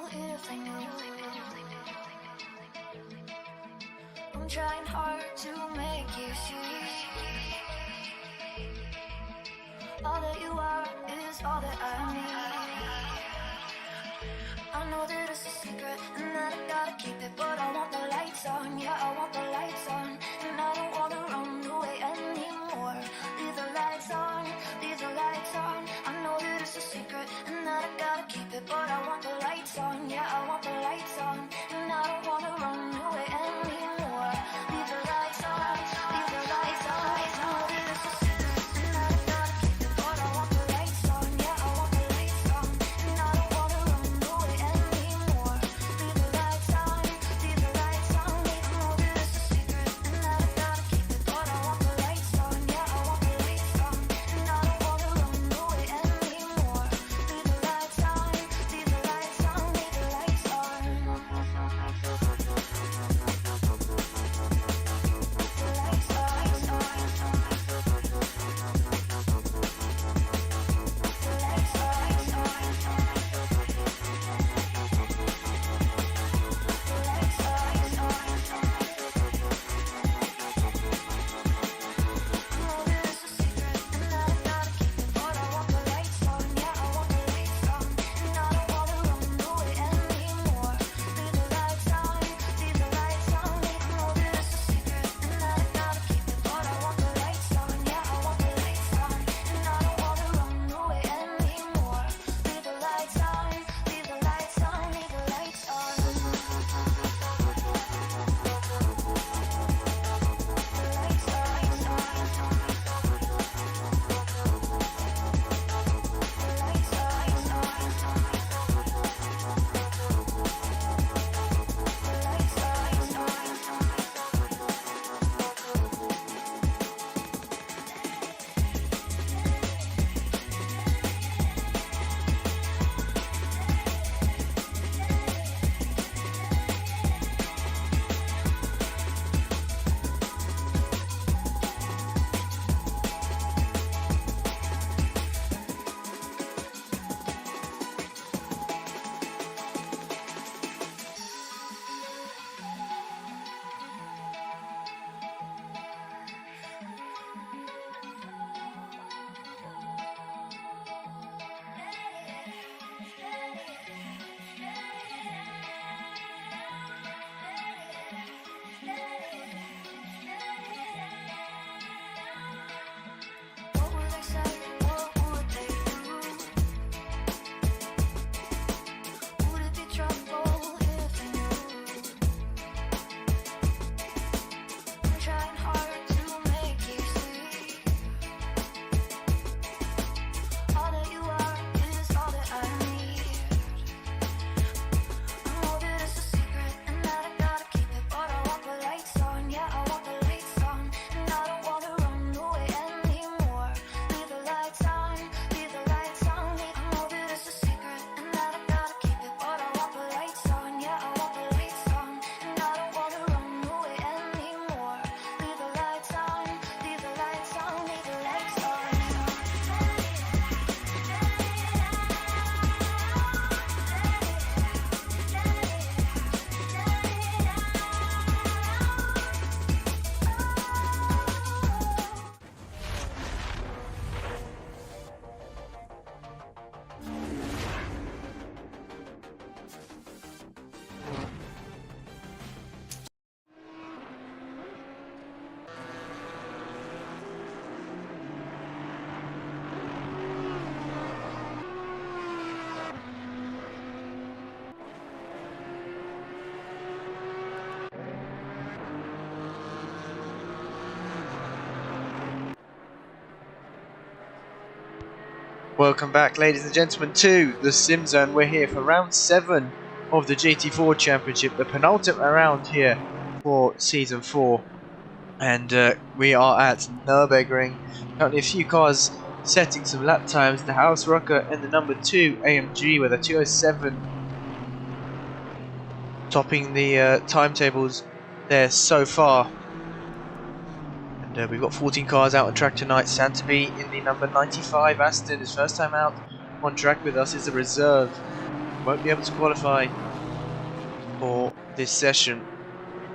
if they knew. I'm trying hard to make you see. All that you are is all that I need. I know that it's a secret and that I gotta keep it, but I want the lights on, yeah, I want the lights on. And I don't wanna run away anymore. Leave the lights on, leave the lights on. I know that it's a secret and that I gotta keep it, but I want the lights on, yeah, I want the lights on. And I don't wanna run away anymore. Leave the lights on, leave the lights on. I know that it's a secret and that I gotta keep it, but I want the lights on, yeah, I want the lights on. And I don't wanna run away anymore. Leave the lights on, leave the lights on. I know that it's a secret and that I gotta keep it, but I want the lights on, yeah, I want the lights on. And I don't wanna run away anymore. Leave the lights on, leave the lights on, leave the lights on. What would they say? What would they do? Would it be trouble if they knew? I'm trying hard to make you see. All that you are is all that I need. I know that it's a secret and that I gotta keep it, but I want the lights on, yeah, I want the lights on. And I don't wanna run away anymore. Leave the lights on, leave the lights on. I know that it's a secret and that I gotta keep it, but I want the lights on, yeah, I want the lights on. And I don't wanna run away anymore. Leave the lights on, leave the lights on, leave the lights on. Welcome back, ladies and gentlemen, to the SimZone. We're here for round 7 of the GT4 Championship, the penultimate round here for Season 4. And we are at Nurburgring. Currently a few cars setting some lap times. The DeHuisRocker and the number 2 AMG with a 2:07 topping the timetables there so far. And we've got 14 cars out on track tonight. Santaby in the number 95 Aston, his first time out on track with us, is a reserve. won't be able to qualify for this session.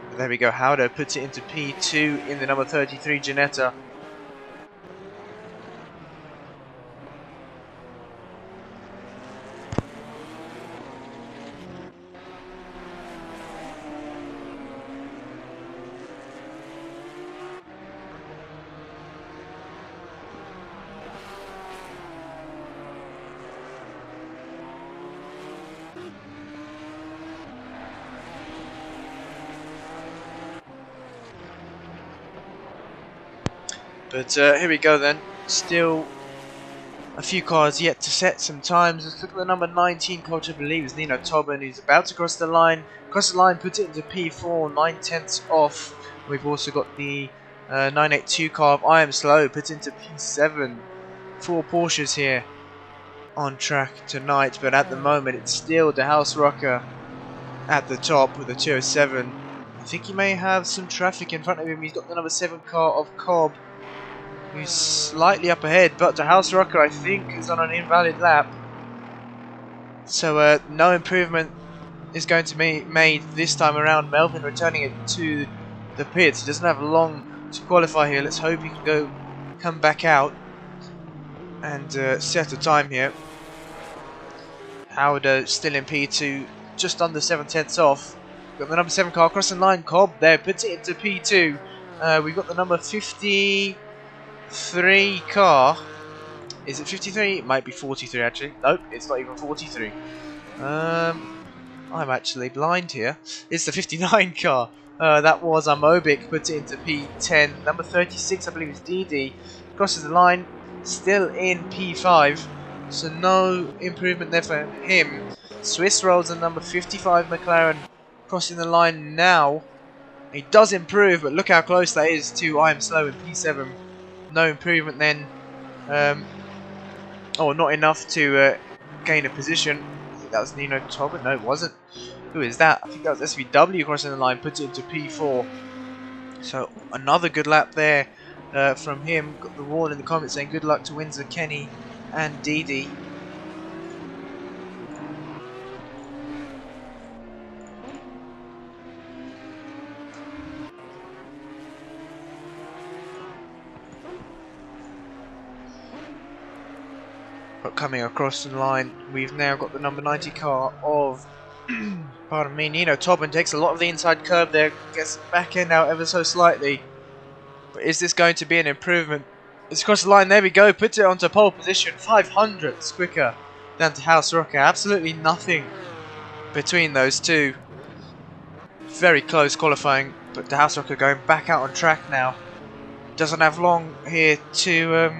But there we go, Howder puts it into P2 in the number 33 Ginetta. But here we go then, still a few cars yet to set some times. Let's look at the number 19 car, which I believe is Nino Tobin, who's about to cross the line. Cross the line, puts it into P4, 9/10 off. We've also got the 982 car of I Am Slow, puts it into P7. 4 Porsches here on track tonight, but at the moment it's still DeHuisRocker at the top with the 207. I think he may have some traffic in front of him. He's got the number 7 car of Cobb, who's slightly up ahead, but DeHuisRocker I think is on an invalid lap. So no improvement is going to be made this time around. Melvin returning it to the pits. He doesn't have long to qualify here. Let's hope he can come back out and set a time here. Howard still in P2, just under 7/10 off. Got the number 7 car crossing line. Cobb there puts it into P2. We've got the number 53 car. Is it 53? It might be 43 actually. Nope, it's not even 43. I'm actually blind here. It's the 59 car. That was Amobik, puts it into P10. Number 36 I believe is Deedee. Crosses the line, still in P5. So no improvement there for him. Swiss rolls and number 55 McLaren crossing the line now. He does improve, but look how close that is to I Am Slow in P7. No improvement then. Not enough to gain a position. I think that was Nino Tobin. No, it wasn't. Who is that? I think that was SVW crossing the line, puts it into P4. So another good lap there from him. Got the wall in the comments saying good luck to Windsor, Kenny and Deedee. But coming across the line, we've now got the number 90 car of pardon me, Nino Tobin takes a lot of the inside curb there, gets back in now ever so slightly. But is this going to be an improvement? It's across the line, there we go, puts it onto pole position, 500ths quicker than DeHuisRocker. Absolutely nothing between those two. Very close qualifying, but DeHuisRocker going back out on track now. Doesn't have long here to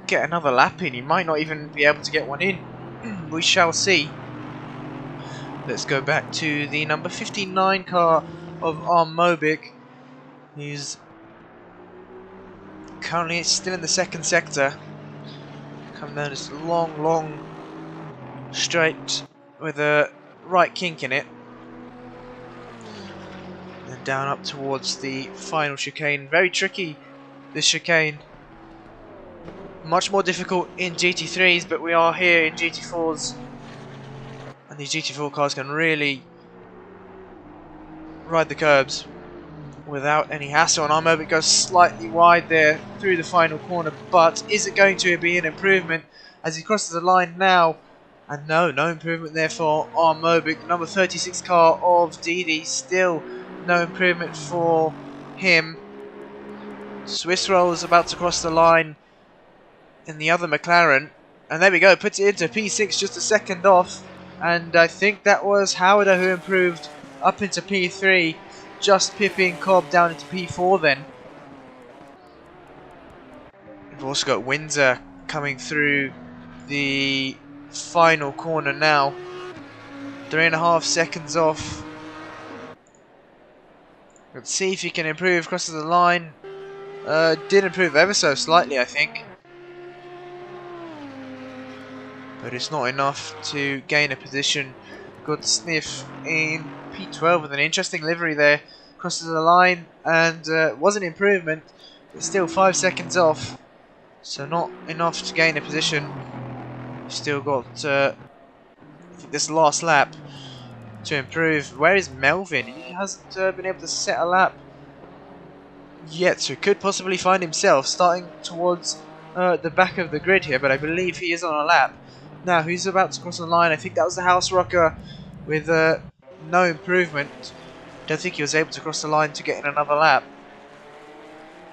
get another lap in. He might not even be able to get one in. We shall see. Let's go back to the number 59 car of Armobik, who's currently still in the second sector. Coming down this long straight with a right kink in it. And down up towards the final chicane. Very tricky, this chicane. Much more difficult in GT3s, but we are here in GT4s. And these GT4 cars can really ride the curbs without any hassle. And Armobik goes slightly wide there through the final corner, but is it going to be an improvement as he crosses the line now? And no improvement there for Armobik. Number 36 car of Deedee, still no improvement for him. Swiss rolls about to cross the line in the other McLaren, and there we go, puts it into P6, just a second off. And I think that was Howard who improved up into P3, just pipping Cobb down into P4 then. We've also got Windsor coming through the final corner now. 3.5 seconds off. Let's see if he can improve, crosses the line. Did improve ever so slightly, I think. But it's not enough to gain a position. Good sniff in P12 with an interesting livery there. Crosses the line and was an improvement, but still 5 seconds off. So not enough to gain a position. Still got I think this last lap to improve. Where is Melvin? He hasn't been able to set a lap yet, so could possibly find himself starting towards the back of the grid here, but I believe he is on a lap. Now, who's about to cross the line? I think that was the DeHuisRocker with no improvement. Don't think he was able to cross the line to get in another lap.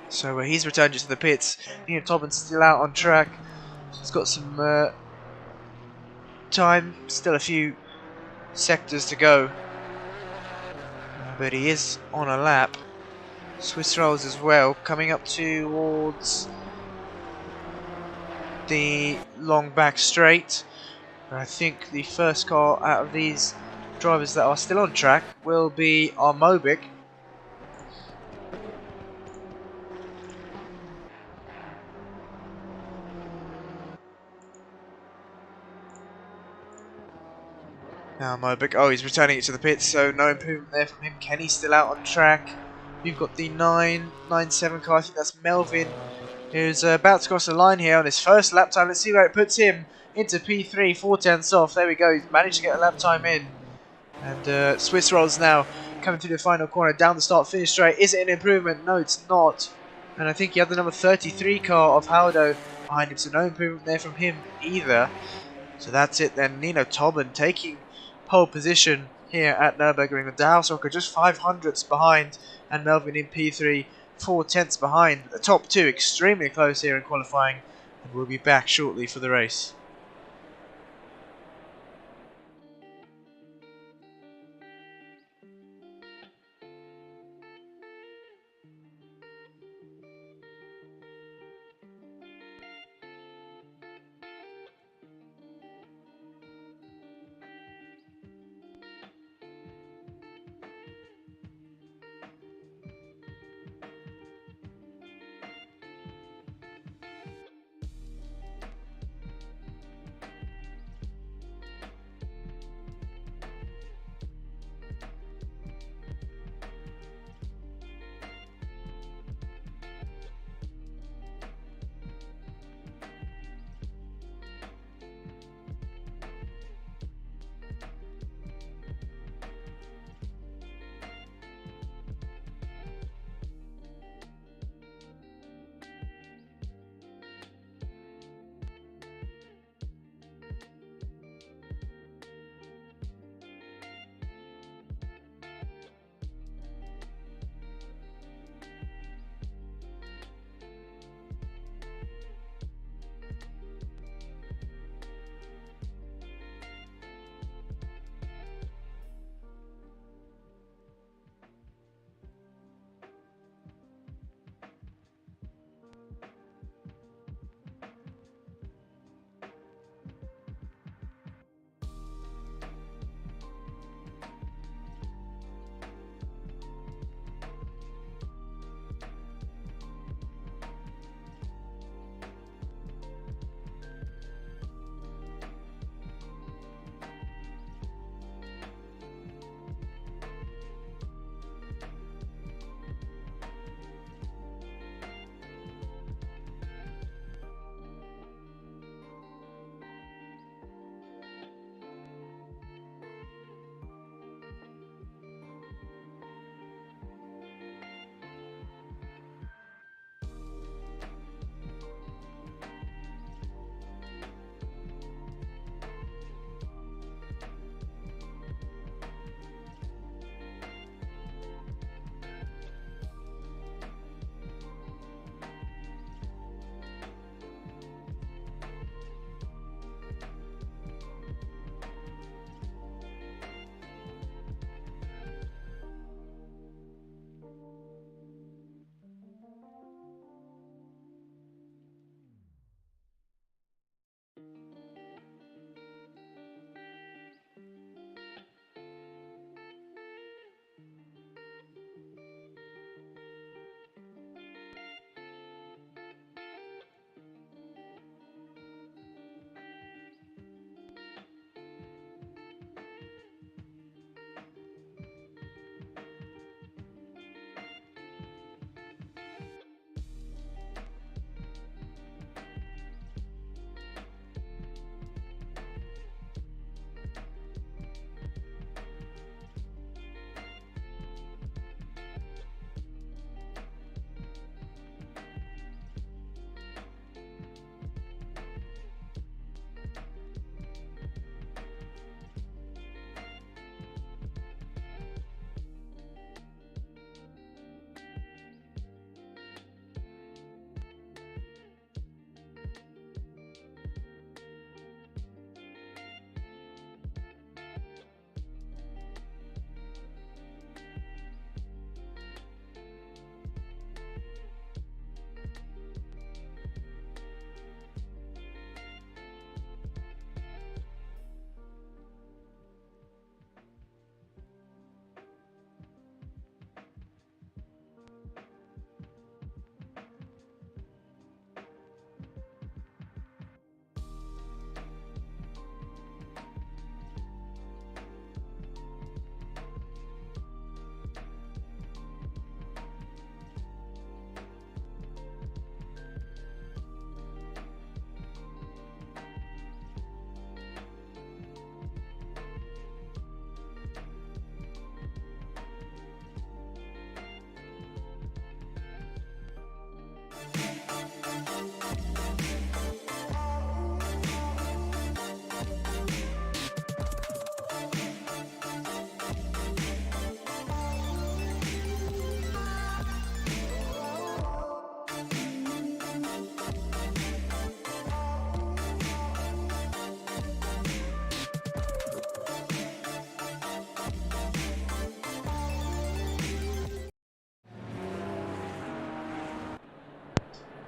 So he's returned to the pits. Ian Tobin's still out on track. He's got some time, still a few sectors to go. But he is on a lap. Swiss rolls as well, coming up towards the long back straight. I think the first car out of these drivers that are still on track will be our Mobic. Now Mobic, oh, he's returning it to the pits, so no improvement there from him. Kenny's still out on track. We've got the 997 car, I think that's Melvin, who's about to cross the line here on his first lap time. Let's see where it puts him into P3, 4/10 off. There we go, he's managed to get a lap time in. And Swiss rolls now, coming through the final corner, down the start finish straight. Is it an improvement? No, it's not. And I think he had the number 33 car of Haldo behind him, so no improvement there from him either. So that's it then. Nino Tobin taking pole position here at Nurburgring with DeHuisRocker just 500ths behind, and Melvin in P3, 4/10 behind. The top two extremely close here in qualifying, and we'll be back shortly for the race.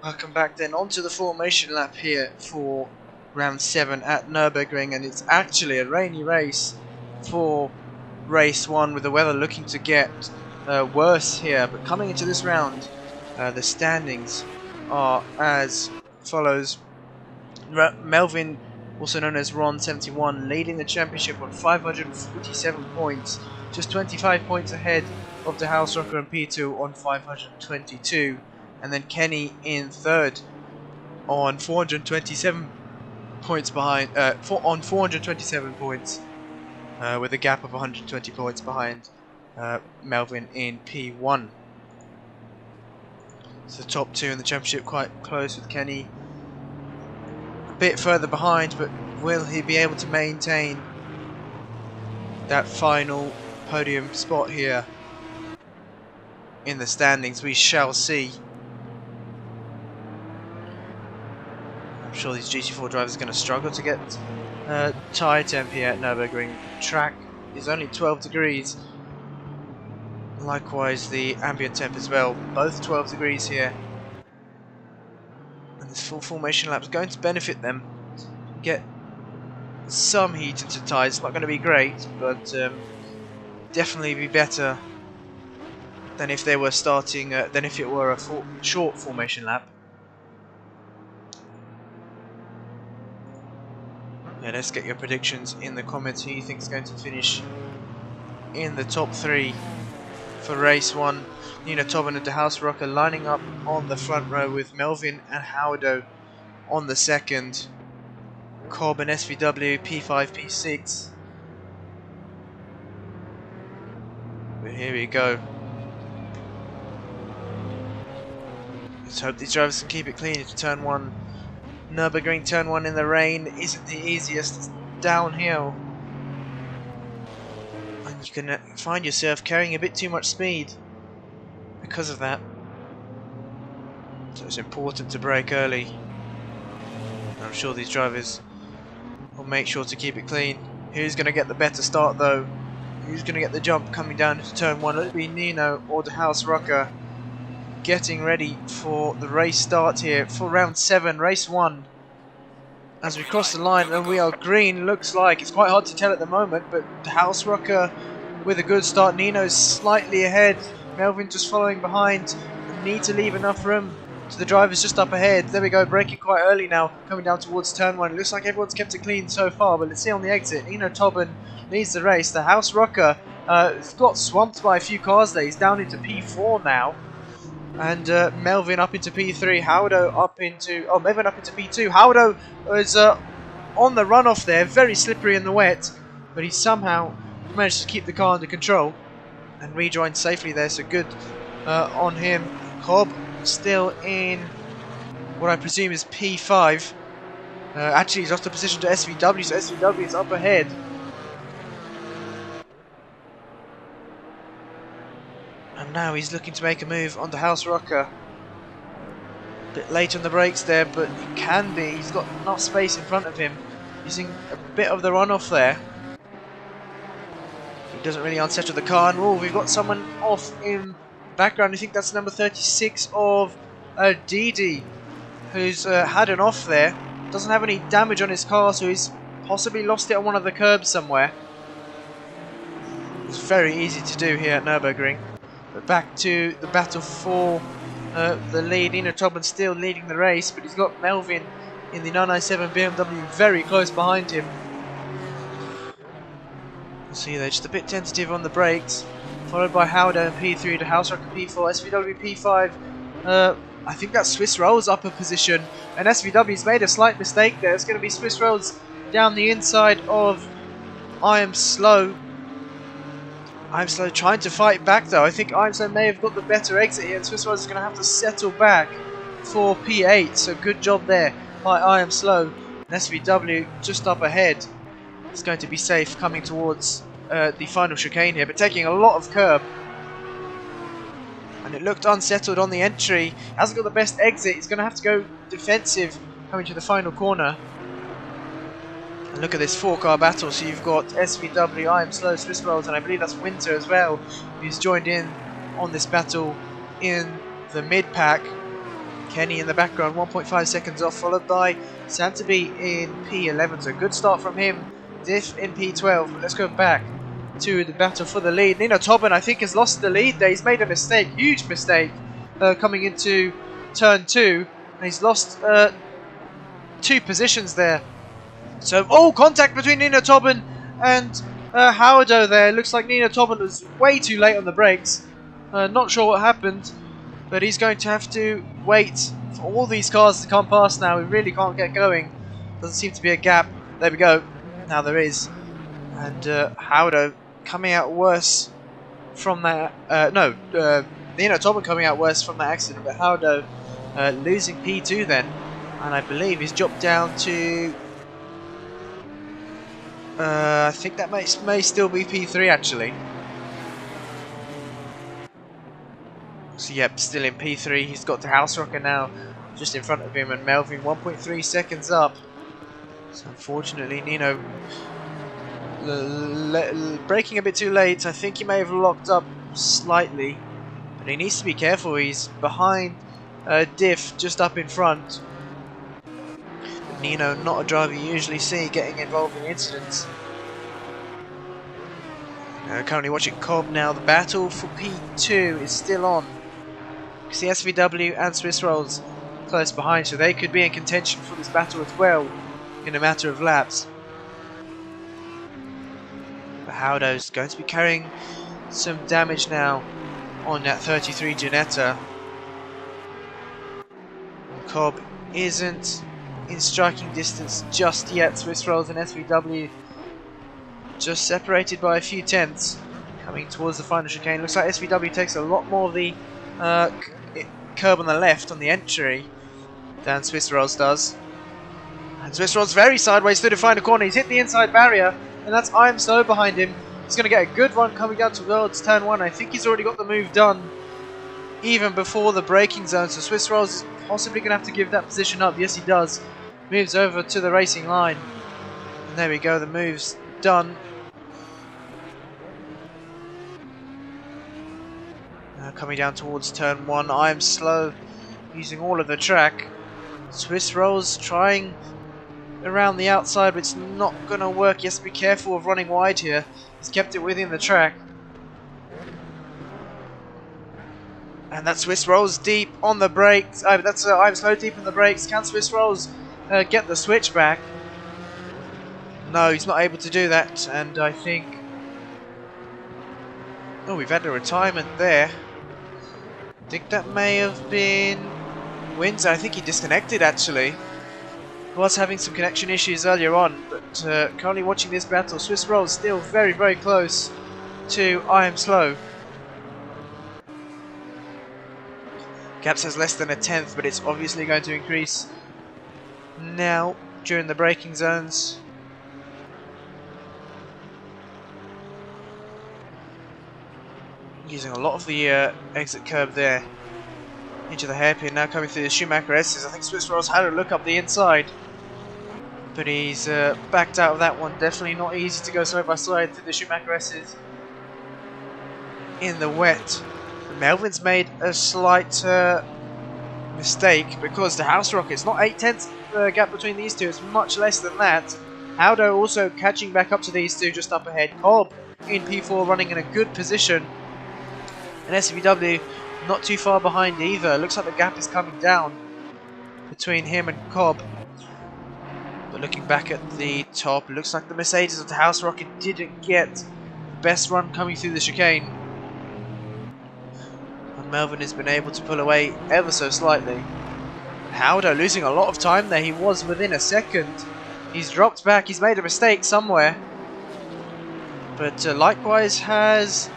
Welcome back then onto the formation lap here for round 7 at Nurburgring, and it's actually a rainy race for race 1 with the weather looking to get worse here. But coming into this round, the standings are as follows. Melvin, also known as Ron71, leading the championship on 547 points, just 25 points ahead of DeHuisRocker and P2 on 522. And then Kenny in third on 427 points behind, on 427 points, with a gap of 120 points behind Melvin in P1. So the top 2 in the championship quite close, with Kenny a bit further behind, but will he be able to maintain that final podium spot here in the standings? We shall see. I'm sure these GT4 drivers are going to struggle to get tyre temp here at Nürburgring. Track is only 12 degrees. Likewise the ambient temp as well, both 12 degrees here. And this full formation lap is going to benefit them. Get some heat into tyres. It's not going to be great, but definitely be better than if they were starting, than if it were a short formation lap. Yeah, let's get your predictions in the comments. Who you think is going to finish in the top 3 for race 1? Nina Tobin and DeHuisRocker lining up on the front row, with Melvin and Howdo on the second. Cobb and SVW P5, P6. But here we go. Let's hope these drivers can keep it clean into turn 1. Nürburgring turn 1 in the rain isn't the easiest. It's downhill, and you can find yourself carrying a bit too much speed because of that. So it's important to brake early. And I'm sure these drivers will make sure to keep it clean. Who's going to get the better start though? Who's going to get the jump coming down into turn 1? Will it be Nino or DeHuisRocker? Getting ready for the race start here for round 7, race 1. As we cross the line and we are green, looks like. It's quite hard to tell at the moment, but DeHuisRocker with a good start. Nino's slightly ahead. Melvin just following behind. Need to leave enough room to the drivers just up ahead. There we go, braking quite early now, coming down towards turn 1. It looks like everyone's kept it clean so far, but let's see on the exit. Nino Tobin leads the race. DeHuisRocker got swamped by a few cars there. He's down into P4 now. And Melvin up into P3, Howdo up into, Melvin up into P2. Howdo was on the runoff there, very slippery in the wet, but he somehow managed to keep the car under control and rejoined safely there, so good on him. Cobb still in what I presume is P5. Actually he's lost the position to SVW, so SVW is up ahead. And now he's looking to make a move on DeHuisRocker. A bit late on the brakes there, but he can be. He's got enough space in front of him, using a bit of the runoff there. He doesn't really unsettle the car. And we've got someone off in background. I think that's number 36 of Deedee, who's had an off there. Doesn't have any damage on his car, so he's possibly lost it on one of the curbs somewhere. It's very easy to do here at Nürburgring. But back to the battle for the lead. Nino Tobin still leading the race, but he's got Melvin in the 997 BMW very close behind him. You see they're just a bit tentative on the brakes, followed by Howdo and P3, DeHuisRocker P4, SVW P5. I think that's Swiss Roll's upper position, and SVW's made a slight mistake there. It's going to be Swiss Roll's down the inside of I Am Slow. I'm Slow trying to fight back though. I think I'm Slow may have got the better exit here, and Swiss Roll is going to have to settle back for P8. So good job there by I Am Slow. And SVW just up ahead. It's going to be safe coming towards the final chicane here, but taking a lot of curb. And it looked unsettled on the entry. Hasn't got the best exit. He's going to have to go defensive coming to the final corner. And look at this 4-car battle. So you've got SVW, I Am Slow, Swiss Rolls, and I believe that's Winter as well, who's joined in on this battle in the mid-pack. Kenny in the background, 1.5 seconds off, followed by Santabi in P11. So a good start from him. Diff in P12. But let's go back to the battle for the lead. Nino Tobin, I think, has lost the lead there. He's made a mistake, huge mistake, coming into turn 2. And he's lost 2 positions there. So, oh, contact between Nino Tobin and Howdo there. Looks like Nino Tobin was way too late on the brakes. Not sure what happened, but he's going to have to wait for all these cars to come past now. We really can't get going. Doesn't seem to be a gap. There we go. Now there is. And Howdo coming out worse from that. Nino Tobin coming out worse from that accident, but Howdo losing P2 then. And I believe he's dropped down to... I think that may still be P3 actually. So yep, still in P3. He's got DeHuisRocker now just in front of him, and Melvin 1.3 seconds up. So unfortunately Nino braking a bit too late. I think he may have locked up slightly, but he needs to be careful. He's behind Diff just up in front. Nino, not a driver you usually see getting involved in incidents. Currently watching Cobb now. The battle for P2 is still on. You see SVW and Swiss Rolls close behind, so they could be in contention for this battle as well in a matter of laps. But Howdo's going to be carrying some damage now on that 33 Ginetta. Cobb isn't in striking distance just yet. Swiss Rolls and SVW just separated by a few tenths coming towards the final chicane. Looks like SVW takes a lot more of the curb on the left on the entry than Swiss Rolls does. And Swiss Rolls very sideways through the final corner. He's hit the inside barrier, and that's I'm Slow behind him. He's going to get a good run coming down towards turn 1. I think he's already got the move done even before the braking zone, so Swiss Rolls is possibly going to have to give that position up. Yes, he does. Moves over to the racing line. And there we go, the move's done. Now coming down towards turn 1, I'm Slow using all of the track. Swiss Rolls trying around the outside, but it's not going to work. He has to be careful of running wide here. He's kept it within the track. And that Swiss Rolls deep on the brakes. That's I'm Slow deep on the brakes. Can Swiss Rolls get the switch back? No, he's not able to do that. And I think... oh, we've had a retirement there. I think that may have been Windsor. I think he disconnected actually. He was having some connection issues earlier on, but currently watching this battle, Swiss Rolls still very, very close to I Am Slow. Gap says less than a tenth, but it's obviously going to increase now during the braking zones. Using a lot of the exit curb there into the hairpin, now coming through the Schumacher S's. I think Swiss Rolls had a look up the inside, but he's backed out of that one. Definitely not easy to go side by side through the Schumacher S's in the wet. Melvin's made a slight mistake because DeHuisRocker, it's not 8 tenths gap between these two, it's much less than that. Howdo also catching back up to these two just up ahead. Cobb in P4 running in a good position. And SVW not too far behind either. Looks like the gap is coming down between him and Cobb. But looking back at the top, looks like the Mercedes of DeHuisRocker didn't get the best run coming through the chicane. And Melvin has been able to pull away ever so slightly. Howdo losing a lot of time there. He was within a second. He's dropped back. He's made a mistake somewhere. But likewise has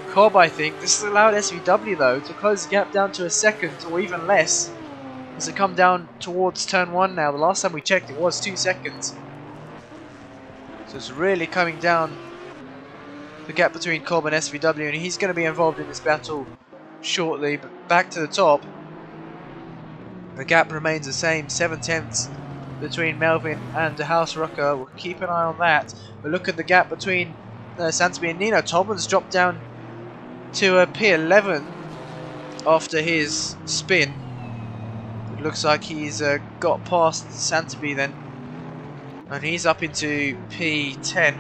Cobb, I think. This has allowed SVW though to close the gap down to a second or even less as it come down towards turn 1 now. The last time we checked it was 2 seconds. So it's really coming down the gap between Cobb and SVW, and he's going to be involved in this battle shortly. But back to the top, the gap remains the same, 7 tenths between Melvin and DeHuisRocker. We'll keep an eye on that. But look at the gap between Santabi and Nino. Tobin's dropped down to a P11 after his spin. Looks like he's got past Santaby then. And he's up into P10.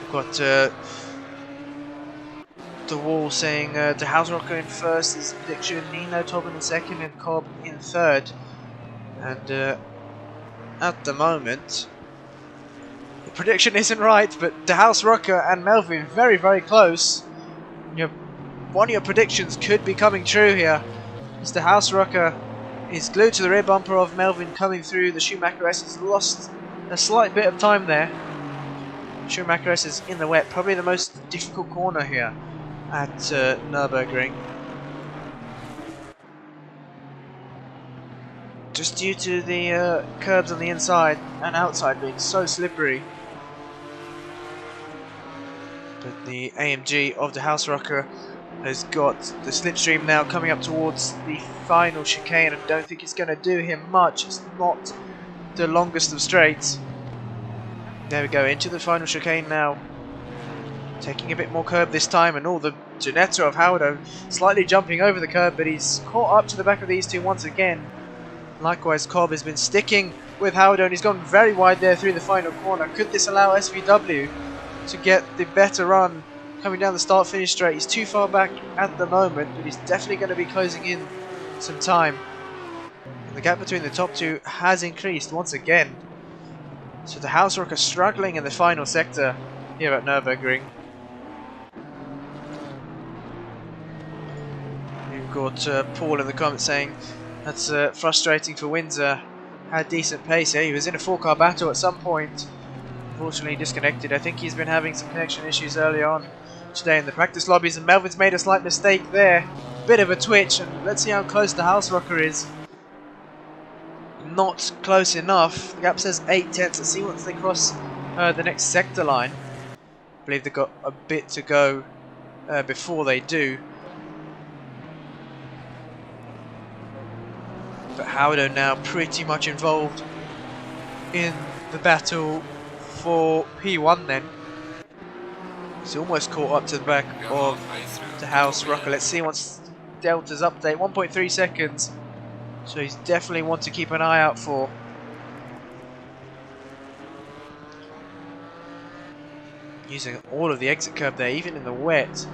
We've got the wall saying DeHuisRocker in first is prediction, Nino Tobin in second and Cobb in third. And at the moment, the prediction isn't right, but DeHuisRocker and Melvin very, very close. One of your predictions could be coming true here. Mr. DeHuisRocker is glued to the rear bumper of Melvin coming through. The Schumacher S has lost a slight bit of time there. Schumacher S is in the wet, probably the most difficult corner here at Nurburgring. Just due to the curbs on the inside and outside being so slippery. But the AMG of the DeHuisRocker has got the slipstream now coming up towards the final chicane. I don't think it's going to do him much. It's not the longest of straights. There we go, into the final chicane now. Taking a bit more curb this time, and all the Ginetta of Howdo slightly jumping over the curb, but he's caught up to the back of these two once again. Likewise, Cobb has been sticking with Howdo, and he's gone very wide there through the final corner. Could this allow SVW to get the better run coming down the start-finish straight? He's too far back at the moment, but he's definitely going to be closing in some time. And the gap between the top two has increased once again. So the DeHuisRocker struggling in the final sector here at Nurburgring. We've got Paul in the comments saying that's frustrating for Windsor. Had decent pace here. He was in a 4-car battle at some point. Unfortunately disconnected. I think he's been having some connection issues early on today in the practice lobbies, and Melvin's made a slight mistake there. Bit of a twitch, and let's see how close the DeHuisRocker is. Not close enough. The gap says 8 tenths. Let's see once they cross the next sector line. I believe they've got a bit to go before they do. But Howdo now pretty much involved in the battle for P1 then. He's almost caught up to the back of the DeHuisRocker. Let's see once Delta's update. 1.3 seconds. So he's definitely one to keep an eye out for. Using all of the exit curb there, even in the wet.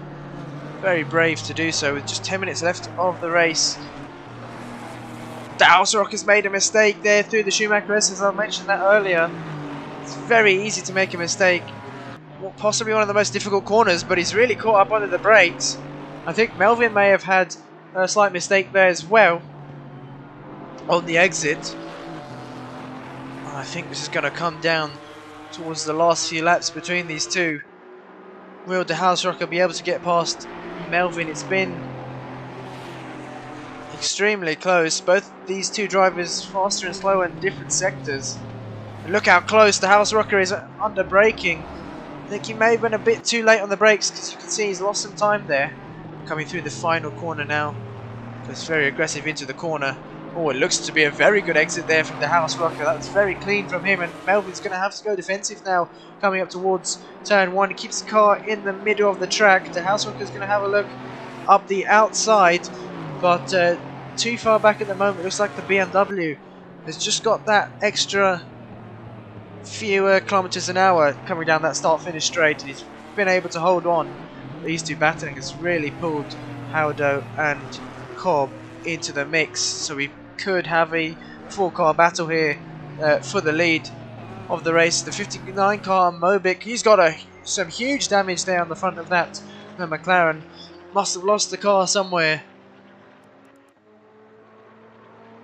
Very brave to do so with just 10 minutes left of the race. DeHuisRocker's made a mistake there through the Schumacher S, as I mentioned that earlier. It's very easy to make a mistake. Possibly one of the most difficult corners, but he's really caught up under the brakes. I think Melvin may have had a slight mistake there as well on the exit. I think this is going to come down towards the last few laps between these two. Will DeHuisRocker be able to get past Melvin? It's been extremely close. Both these two drivers faster and slower in different sectors. And look how close DeHuisRocker is under braking. I think he may have been a bit too late on the brakes, because you can see he's lost some time there. Coming through the final corner now. It's very aggressive into the corner. Oh, it looks to be a very good exit there from the DeHuisRocker. That's very clean from him, and Melvin's going to have to go defensive now, coming up towards turn 1. He keeps the car in the middle of the track. The DeHuisRocker's going to have a look up the outside, but too far back at the moment. Looks like the BMW has just got that extra few kilometers an hour coming down that start-finish straight, and he's been able to hold on. These two battling has really pulled Howdo and Cobb into the mix, so we could have a 4-car battle here for the lead of the race. The 59 car Mobic, he's got some huge damage there on the front of that. The McLaren must have lost the car somewhere,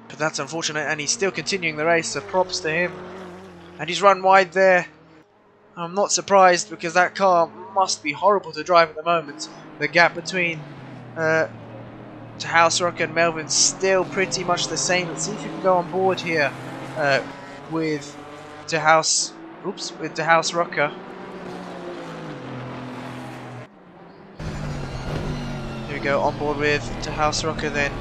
but that's unfortunate, and he's still continuing the race, so props to him. And he's run wide there. I'm not surprised, because that car must be horrible to drive at the moment. The gap between DeHuisRocker and Melvin's still pretty much the same. Let's see if we can go on board here with DeHuisRocker. Here we go, on board with DeHuisRocker then.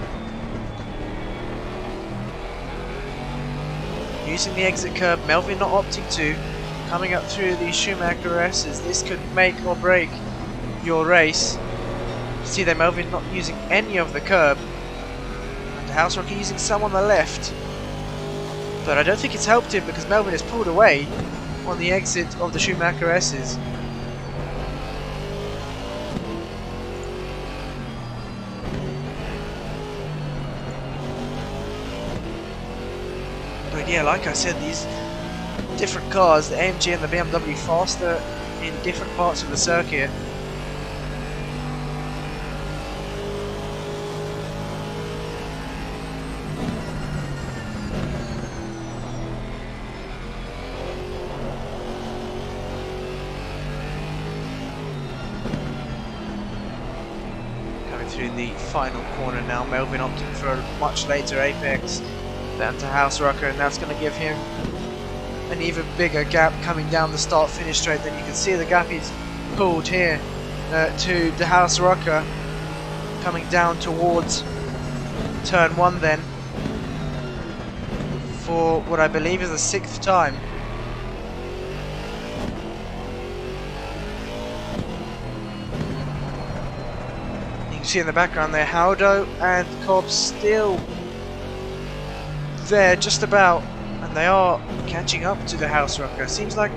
Using the exit curb, Melvin not opting to coming up through the Schuhbauer S's. This could make or break your race. See there, Melvin not using any of the curb, and DeHuisRocker using some on the left. But I don't think it's helped him because Melvin has pulled away on the exit of the Schuhbauer S's. But yeah, like I said, these different cars, the AMG and the BMW, faster in different parts of the circuit. Through the final corner now, Melvin opting for a much later apex than DeHuisRocker, and that's going to give him an even bigger gap coming down the start-finish straight. Then you can see the gap is pulled here to DeHuisRocker coming down towards turn 1 then for what I believe is the 6th time. See in the background there, Howdo and Cobb still there just about, and they are catching up to DeHuisRocker. Seems like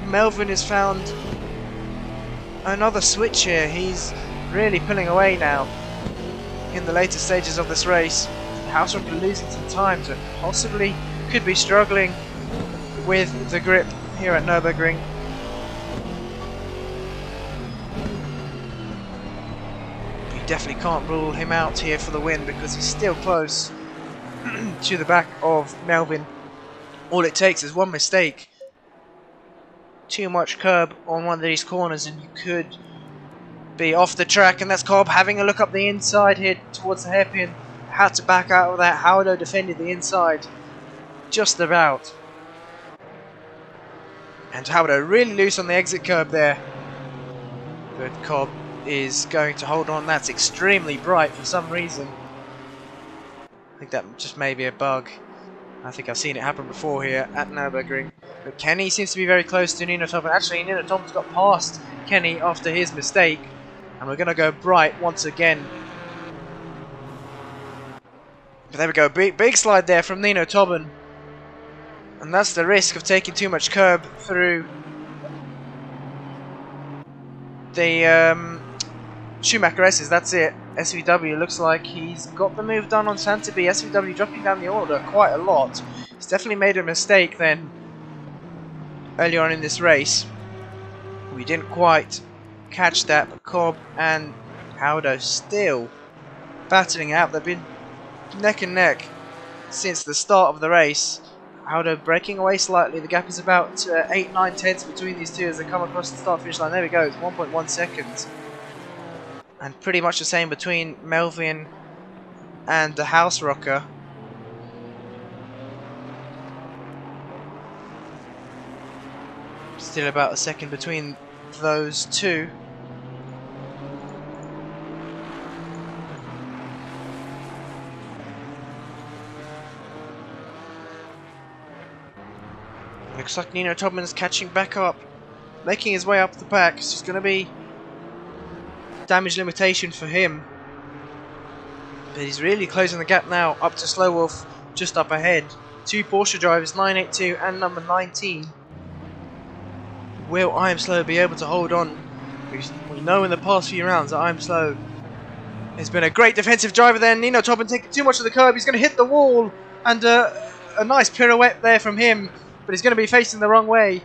Melvin has found another switch here. He's really pulling away now in the later stages of this race. DeHuisRocker losing some time, so possibly could be struggling with the grip here at Nurburgring. Definitely can't rule him out here for the win because he's still close to the back of Melvin. All it takes is one mistake, too much curb on one of these corners, and you could be off the track. And that's Cobb having a look up the inside here towards the hairpin. Had to back out of that. Howdo defended the inside just about, and Howdo really loose on the exit curb there, but Cobb is going to hold on. That's extremely bright for some reason. I think that just may be a bug. I think I've seen it happen before here at Nürburgring. But Kenny seems to be very close to Nino Top. Actually, Nino Top's got past Kenny after his mistake. And we're going to go bright once again. But there we go. Big slide there from Nino Tobin. And that's the risk of taking too much curb through the Schuhbauer S's. That's it. SVW looks like he's got the move done on Santa B. SVW dropping down the order quite a lot. He's definitely made a mistake then earlier on in this race. We didn't quite catch that, but Cobb and Howdo still battling out. They've been neck and neck since the start of the race. Howdo breaking away slightly. The gap is about 8-9 tenths between these two as they come across the start finish line. There we go, it's 1.1 seconds. And pretty much the same between Melvin and DeHuisRocker. Still about a second between those two. Looks like Nino Tobin is catching back up, making his way up the pack. It's just going to be damage limitation for him. But he's really closing the gap now up to Slow Wolf just up ahead. Two Porsche drivers, 982 and number 19. Will I Am Slow be able to hold on? We know in the past few rounds that I Am Slow has been a great defensive driver there. Nino Tobin taking too much of the curb. He's going to hit the wall, and a nice pirouette there from him. But he's going to be facing the wrong way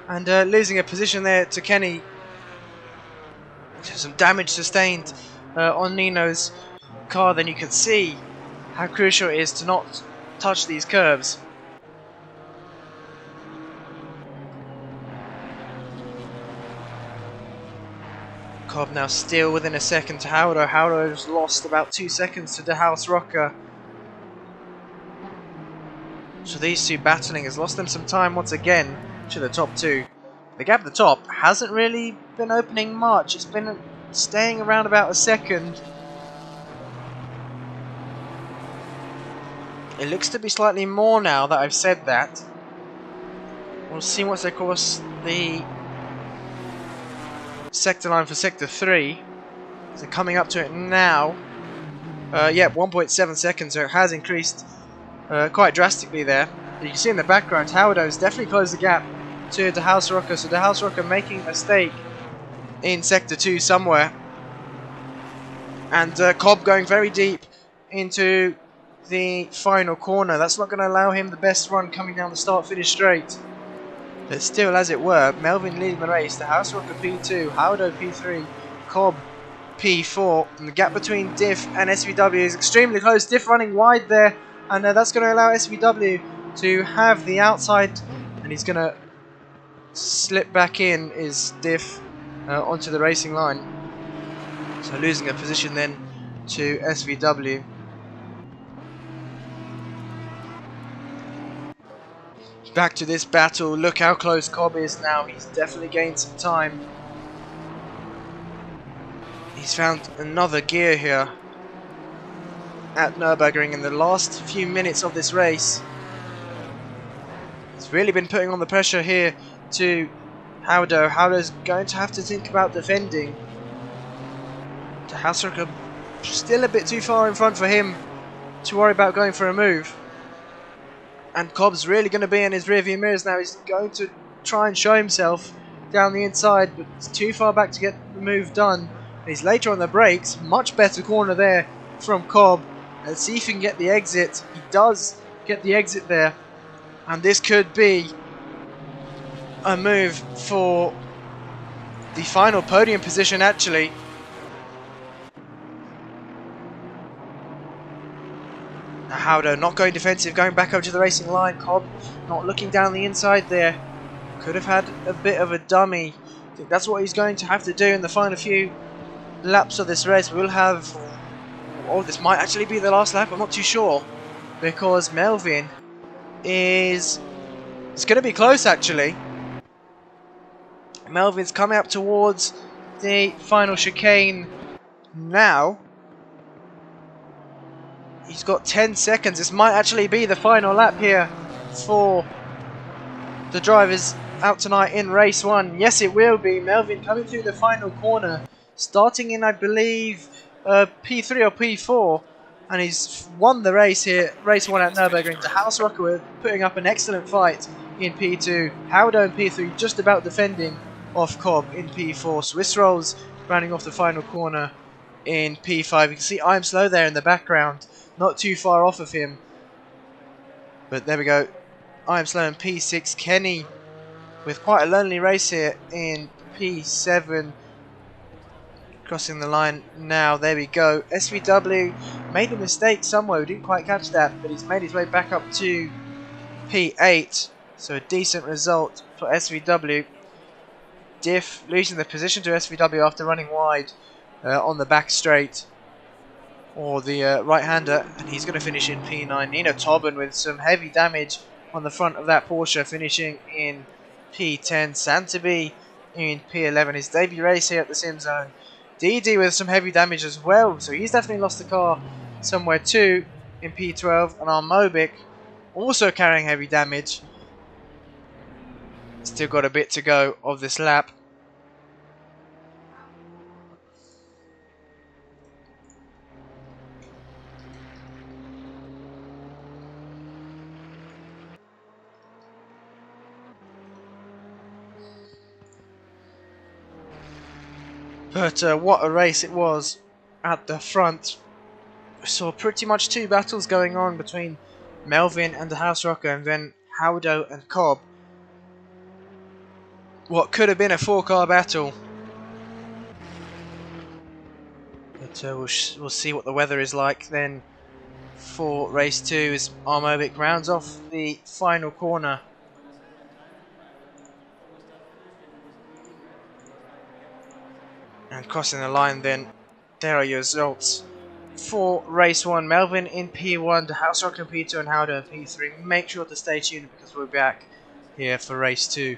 and losing a position there to Kenny. Some damage sustained on Nino's car. Then you can see how crucial it is to not touch these curves. Cobb now still within a second to Howdo. Howdo's lost about 2 seconds to DeHuisRocker. So these two battling has lost them some time once again to the top two. The gap at the top hasn't really been opening much. It's been staying around about a second. It looks to be slightly more now that I've said that. We'll see once they cross the sector line for sector 3. So coming up to it now. Yeah, 1.7 seconds, so it has increased quite drastically there. You can see in the background, Howardow's definitely closed the gap to DeHuisRocker. So DeHuisRocker making a mistake in sector 2 somewhere. And Cobb going very deep into the final corner. That's not going to allow him the best run coming down the start-finish straight. But still, as it were, Melvin leading the race. DeHuisRocker P2, Howdow P3, Cobb P4. And the gap between Diff and SVW is extremely close. Diff running wide there. And that's going to allow SVW to have the outside. And he's going to slip back in, is Diff, onto the racing line. So losing a position then to SVW. Back to this battle. Look how close Cobb is now. He's definitely gained some time. He's found another gear here at Nurburgring in the last few minutes of this race. He's really been putting on the pressure here to Howdow. Howdow's going to have to think about defending. DeHuisRocker still a bit too far in front for him to worry about going for a move. And Cobb's really going to be in his rearview mirrors now. He's going to try and show himself down the inside, but it's too far back to get the move done. And he's later on the brakes. Much better corner there from Cobb. Let's see if he can get the exit. He does get the exit there. And this could be a move for the final podium position, actually. Howdow not going defensive, going back over to the racing line. Cobb not looking down the inside there. Could have had a bit of a dummy. I think that's what he's going to have to do in the final few laps of this race. We'll have... Oh, this might actually be the last lap. I'm not too sure. Because Melvin is... It's going to be close, actually. Melvin's coming up towards the final chicane now. He's got 10 seconds. This might actually be the final lap here for the drivers out tonight in race 1. Yes, it will be. Melvin coming through the final corner, starting in, I believe, P3 or P4. And he's won the race here, race 1 at Nurburgring. DeHuisRocker putting up an excellent fight in P2. Howdow in P3 just about defending off Cobb in P4. Swiss Rolls rounding off the final corner in P5. You can see I'm Slow there in the background. Not too far off of him. But there we go. I am Slow in P6. Kenny with quite a lonely race here in P7. Crossing the line now. There we go. SVW made a mistake somewhere. We didn't quite catch that. But he's made his way back up to P8. So a decent result for SVW. Diff losing the position to SVW after running wide on the back straight. Or the right-hander, and he's going to finish in P9. Nino Tobin with some heavy damage on the front of that Porsche, finishing in P10. Santaby in P11. His debut race here at the SimZone. DeedeeTKU with some heavy damage as well, so he's definitely lost the car somewhere too in P12. And Armobic also carrying heavy damage. Still got a bit to go of this lap. But what a race it was at the front. We saw pretty much 2 battles going on between Melvin and DeHuisRocker, and then Howdow and Cobb. What could have been a 4-car battle. But we'll see what the weather is like then for race 2 as Armobic rounds off the final corner. And crossing the line then, there are your results for race 1. Melvin in P1, DeHuisRocker in P2 and Howdow in P3. Make sure to stay tuned because we're back here for race 2.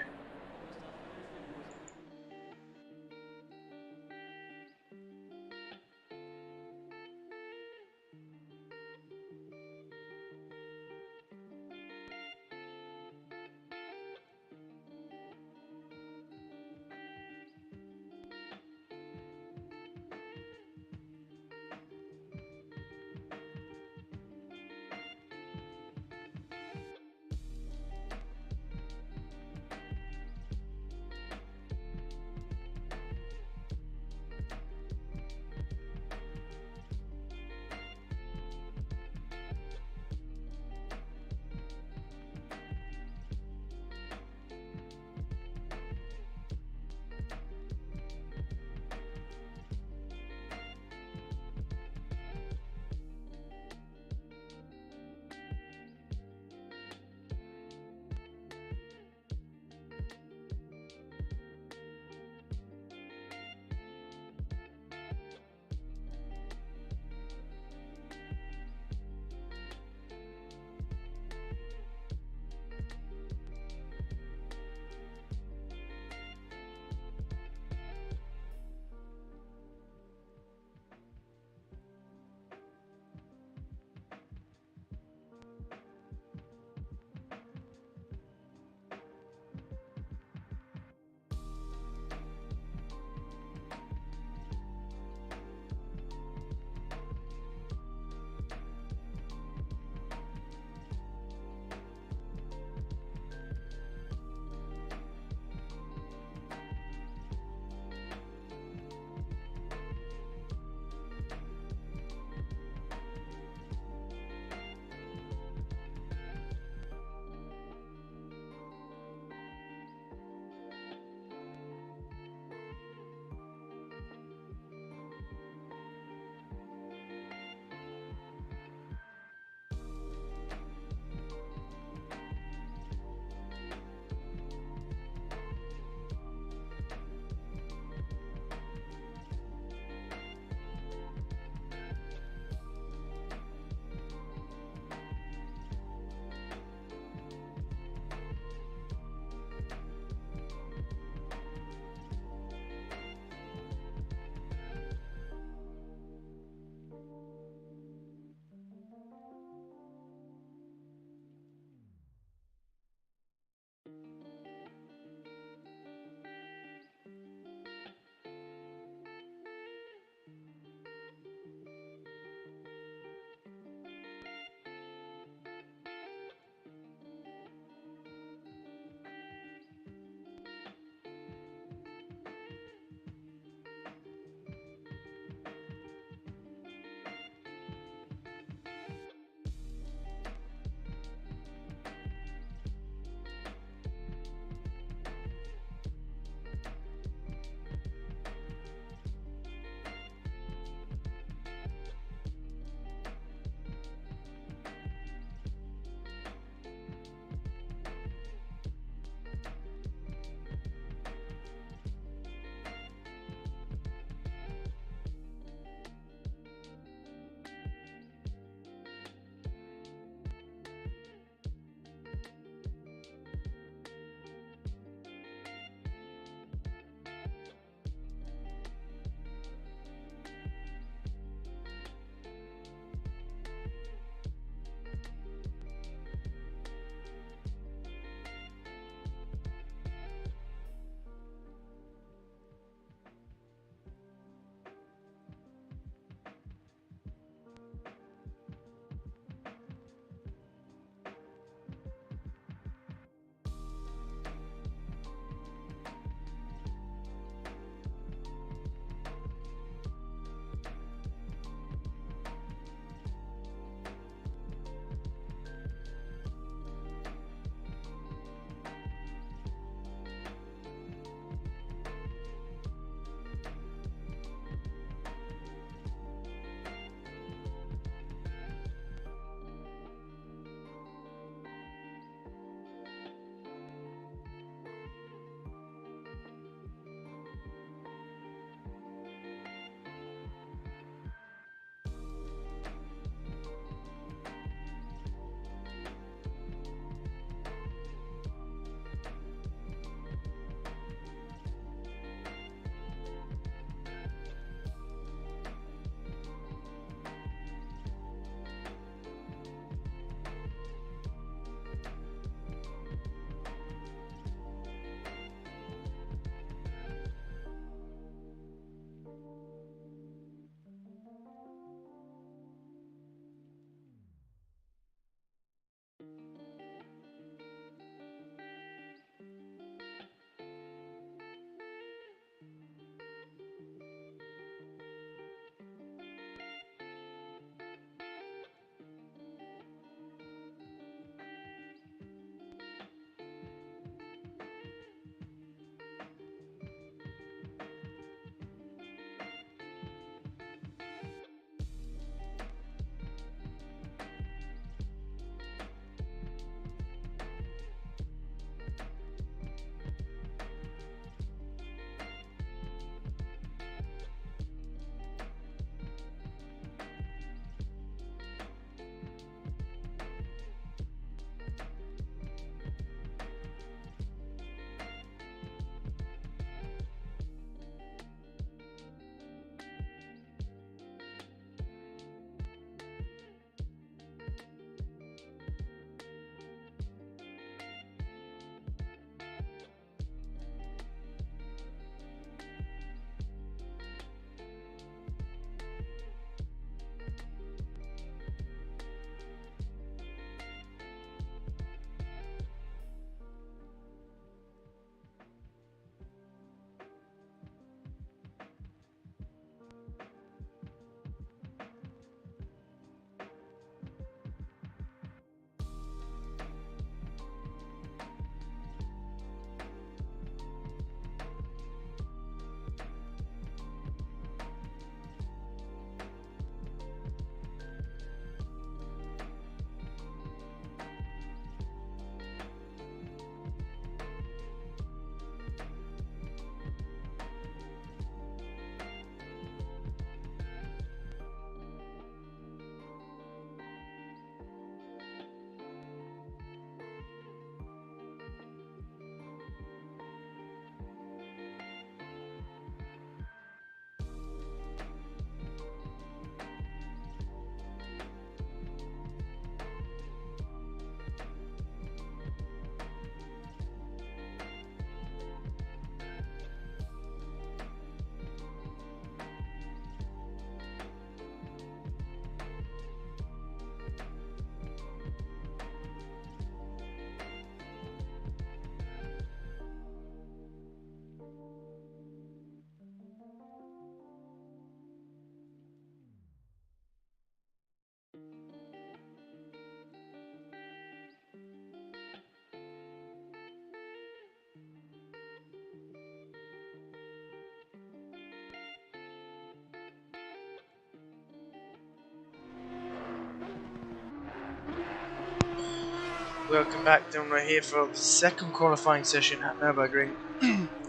welcome back. Then we're here for the second qualifying session at Nurburgring,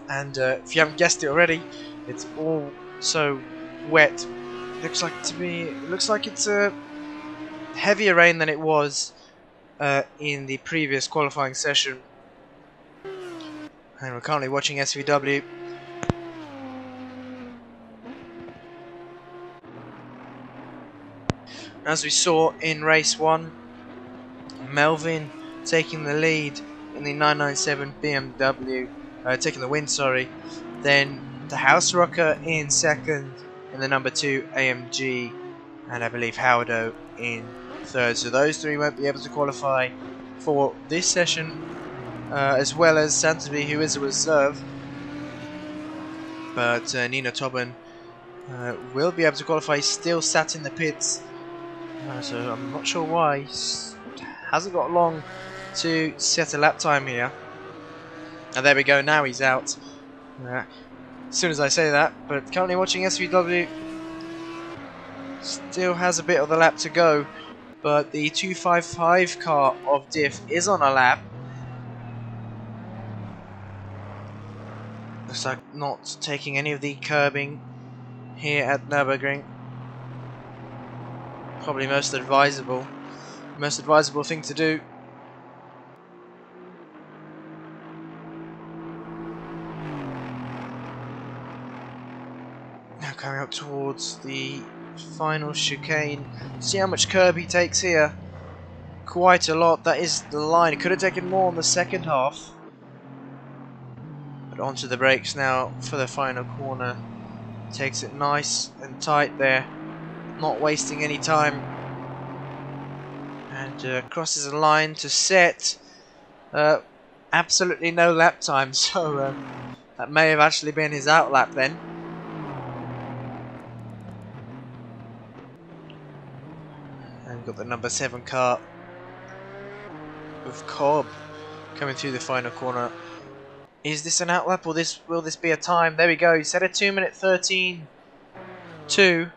and if you haven't guessed it already, it's all so wet. Looks like it's a heavier rain than it was in the previous qualifying session. And we're currently watching SVW. As we saw in race 1, Melvin taking the lead in the 997 BMW, taking the win, sorry. Then DeHuisRocker in second in the number 2 AMG, and I believe Howdo in third. So those three won't be able to qualify for this session, as well as Santaby, who is a reserve. But Nino Tobin will be able to qualify. He's still sat in the pits, so I'm not sure why. He hasn't got long to set a lap time here. And there we go, now he's out. As soon as I say that, but currently watching SVW. Still has a bit of the lap to go, but the 255 car of Diff is on a lap. Looks like not taking any of the curbing here at Nürburgring. Probably most advisable thing to do. Now coming up towards the final chicane. See how much curb he takes here. Quite a lot. That is the line. He could have taken more on the second half. But onto the brakes now for the final corner. Takes it nice and tight there, not wasting any time, and crosses the line to set. Absolutely no lap time, so that may have actually been his out lap then. And got the number 7 car with Cobb coming through the final corner. Is this an outlap or will this be a time? There we go. He set a 2:13.2.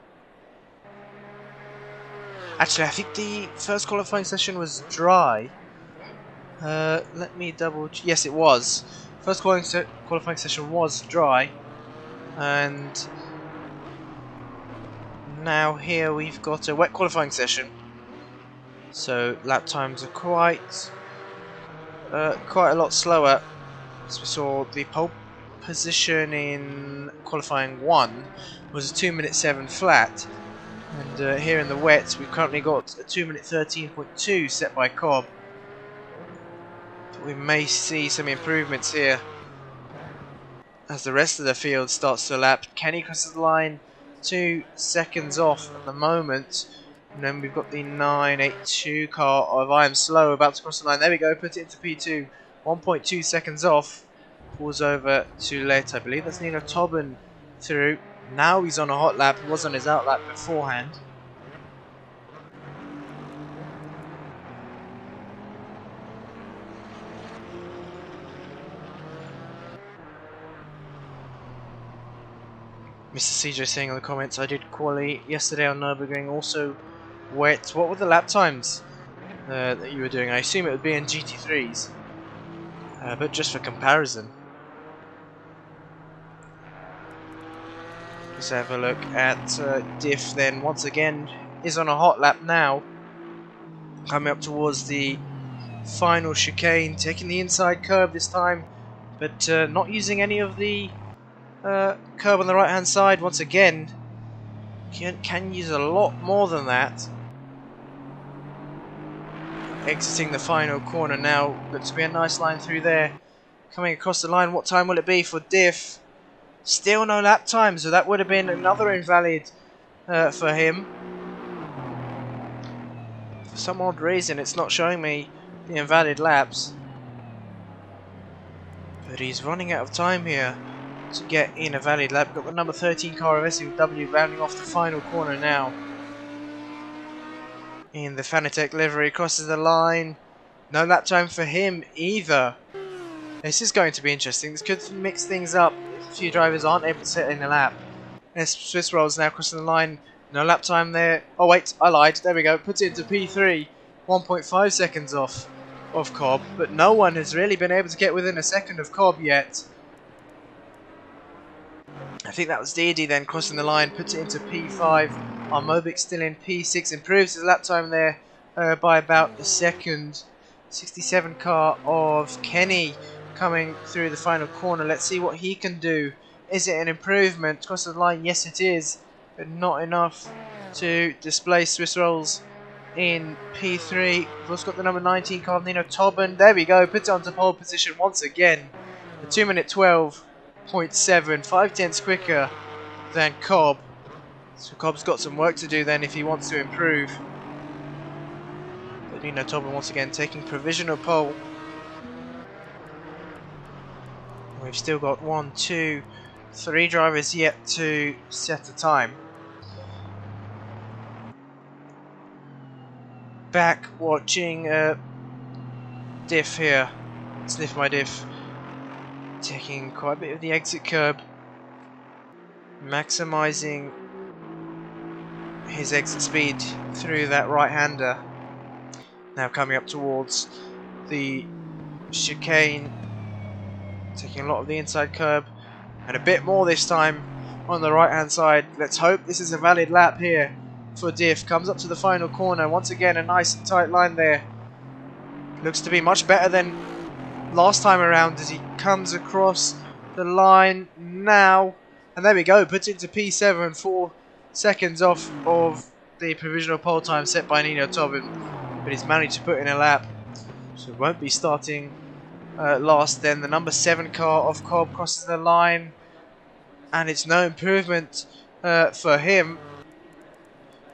Actually, I think the first qualifying session was dry. Let me double. Yes, it was. First qualifying session was dry, and now here we've got a wet qualifying session. So lap times are quite a lot slower. As we saw, the pole position in qualifying 1 was a 2:07 flat, and here in the wet we've currently got a 2:13.2 set by Cobb. But we may see some improvements here as the rest of the field starts to lap. Kenny crosses the line 2 seconds off at the moment, and then we've got the 982 car of I Am Slow about to cross the line. There we go, put it into P2. 1.2 seconds off, pulls over too late. I believe that's Nino Tobin through. Now he's on a hot lap, he was on his out lap beforehand. Mr. CJ saying in the comments, I did quali yesterday on Nürburgring, also wet. What were the lap times that you were doing? I assume it would be in GT3s. But just for comparison, let's have a look at Diff then. Once again, is on a hot lap now, coming up towards the final chicane, taking the inside curb this time, but not using any of the curb on the right hand side. Once again, can use a lot more than that. Exiting the final corner now, looks to be a nice line through there. Coming across the line, what time will it be for Diff? Still no lap time, so that would have been another invalid for him. For some odd reason it's not showing me the invalid laps. But he's running out of time here to get in a valid lap. Got the number 13 car of SVW rounding off the final corner now. In the Fanatec livery, crosses the line. No lap time for him either. This is going to be interesting. This could mix things up if a few drivers aren't able to set in a lap. And Swiss Rolls now crossing the line. No lap time there. Oh wait, I lied. There we go. Puts it into P3. 1.5 seconds off. of Cobb, but no one has really been able to get within a second of Cobb yet. I think that was Deedee then crossing the line, puts it into P5. Armobic still in P6, improves his lap time there by about a second. 67 car of Kenny coming through the final corner. Let's see what he can do. Is it an improvement? Cross the line, yes it is, but not enough to display Swiss rolls in P3. We've also got the number 19 car, Nino Tobin. There we go, puts it onto pole position once again. A 2 minute 12.7, 5 tenths quicker than Cobb. So Cobb's got some work to do then if he wants to improve. But Nino Tobin once again taking provisional pole. We've still got 1, 2, 3 drivers yet to set a time. Back watching diff here. Sniff my diff. Taking quite a bit of the exit curb. Maximising his exit speed through that right-hander. Now coming up towards the chicane. Taking a lot of the inside curb. And a bit more this time on the right-hand side. Let's hope this is a valid lap here for Diff. Comes up to the final corner. Once again, a nice and tight line there. Looks to be much better than last time around as he comes across the line now. And there we go. Puts it into P7, 4 seconds off of the provisional pole time set by Nino Tobin. But he's managed to put in a lap. So won't be starting last then. The number 7 car of Cobb crosses the line. And it's no improvement for him.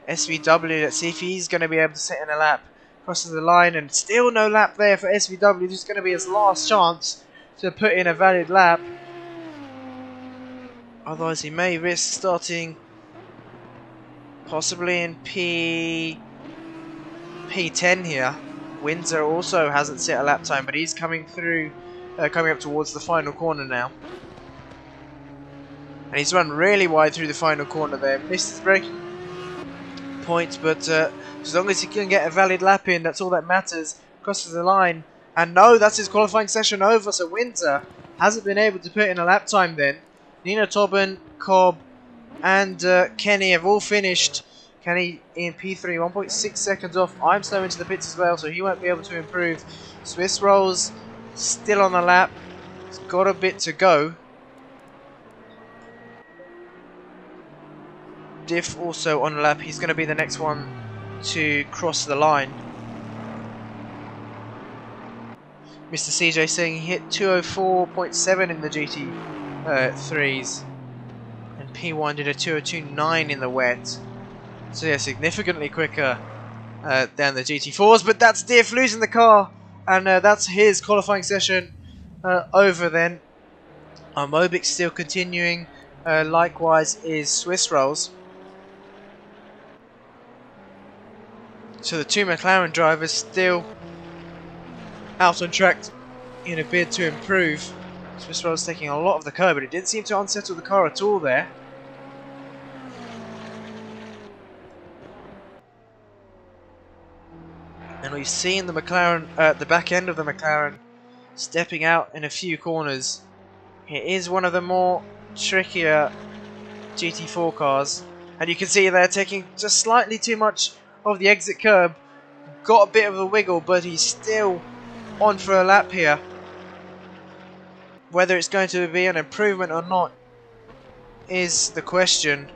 SVW, let's see if he's going to be able to set in a lap. Crosses the line and still no lap there for SVW. This is going to be his last chance to put in a valid lap. Otherwise he may risk starting possibly in P10 here. Windsor also hasn't set a lap time, but he's coming through, coming up towards the final corner now. And he's run really wide through the final corner there. Missed his braking points, but as long as he can get a valid lap in, that's all that matters. Crosses the line. And no, that's his qualifying session over. So Windsor hasn't been able to put in a lap time then. Nino Tobin, Cobb, and Kenny have all finished. Kenny in P3, 1.6 seconds off. I'm slow into the pits as well, so he won't be able to improve. Swiss Rolls still on the lap. He's got a bit to go. Diff also on the lap. He's going to be the next one to cross the line. Mr. CJ saying he hit 204.7 in the GT3s. And P1 did a 202.9 in the wet. So yeah, significantly quicker than the GT4s. But that's Diff losing the car. And that's his qualifying session over then. Armobic still continuing. Likewise is Swiss Rolls. So the 2 McLaren drivers still out on track in a bid to improve. Swiss Rolls taking a lot of the curb, but it didn't seem to unsettle the car at all there. And we've seen the McLaren, the back end of the McLaren, stepping out in a few corners. It is one of the more trickier GT4 cars, and you can see they're taking just slightly too much of the exit curb. Got a bit of a wiggle, but he's still on for a lap here. Whether it's going to be an improvement or not is the question.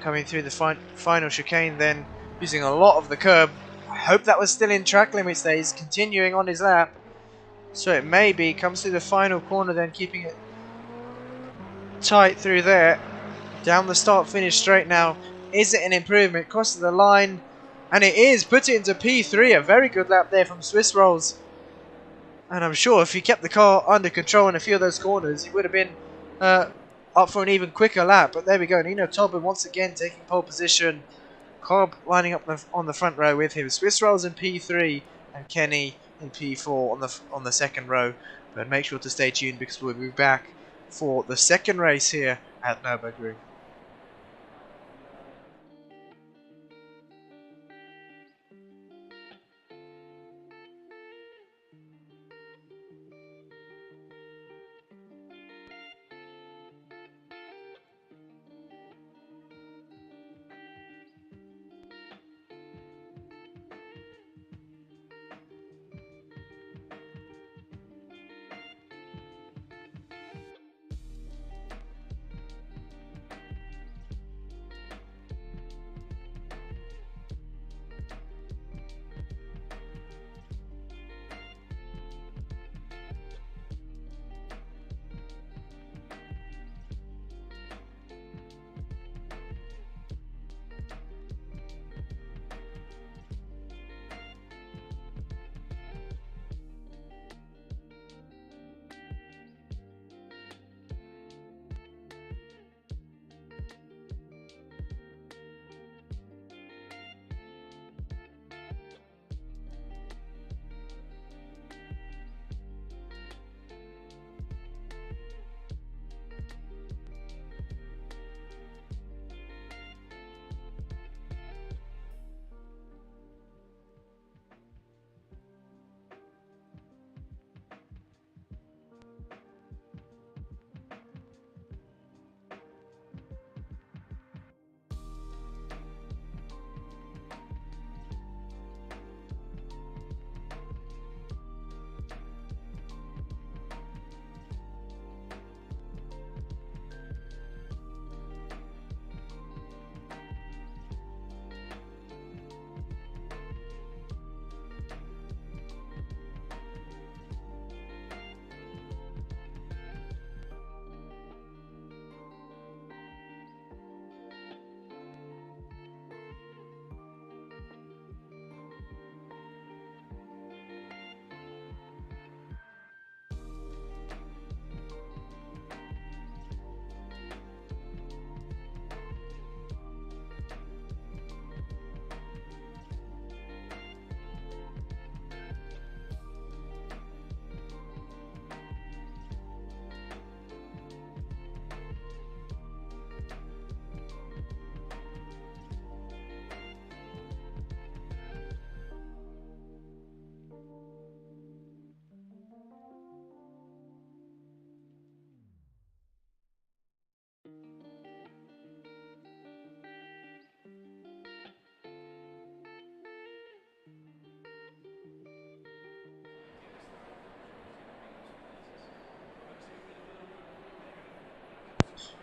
Coming through the final chicane then, using a lot of the curb. I hope that was still in track limits there. He's continuing on his lap. So it may be. Comes through the final corner then, keeping it tight through there. Down the start finish straight now. Is it an improvement? Crosses the line. And it is. Puts it into P3. A very good lap there from Swiss Rolls. And I'm sure if he kept the car under control in a few of those corners, he would have been up for an even quicker lap. But there we go. Nino Tobin once again taking pole position. Cobb lining up on the front row with him. Swiss Rolls in P3 and Kenny in P4 on the second row. But make sure to stay tuned because we'll be back for the second race here at Nurburgring.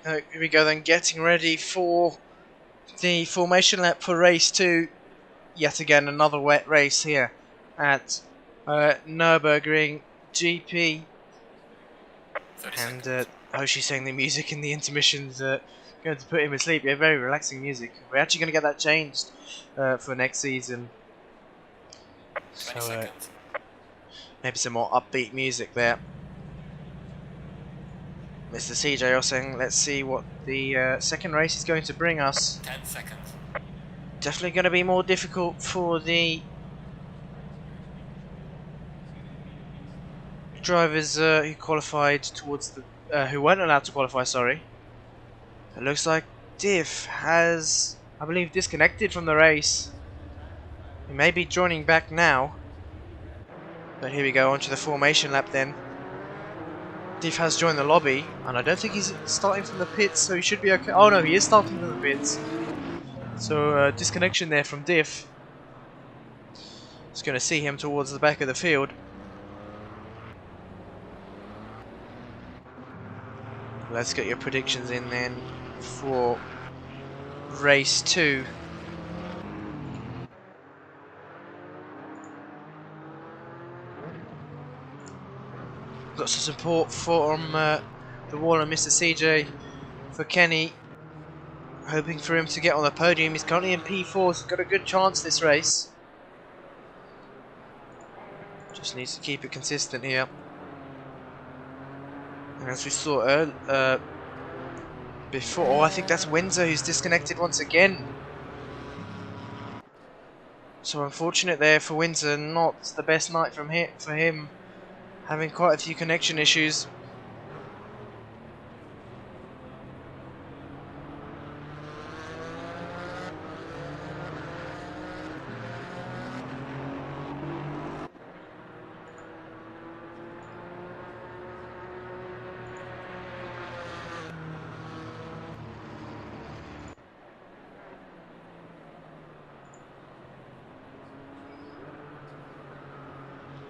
Here we go then, getting ready for the formation lap for race 2. Yet again, another wet race here at Nurburgring GP. And Hoshi's saying the music in the intermission's going to put him asleep. Yeah, very relaxing music. We're actually going to get that changed for next season. So maybe some more upbeat music there. Mr. CJ, you're saying, let's see what the second race is going to bring us. 10 seconds. Definitely going to be more difficult for the drivers who qualified towards the who weren't allowed to qualify. Sorry. It looks like Diff has, I believe, disconnected from the race. He may be joining back now. But here we go, onto the formation lap then. Diff has joined the lobby, and I don't think he's starting from the pits, so he should be okay. Oh no, he is starting from the pits. So disconnection there from Diff. Just going to see him towards the back of the field. Let's get your predictions in then for race 2. Got some support from the wall and Mr. CJ for Kenny. Hoping for him to get on the podium. He's currently in P4, so he's got a good chance this race. Just needs to keep it consistent here. And as we saw before, oh, I think that's Windsor who's disconnected once again. So unfortunate there for Windsor, not the best night for him. Having quite a few connection issues.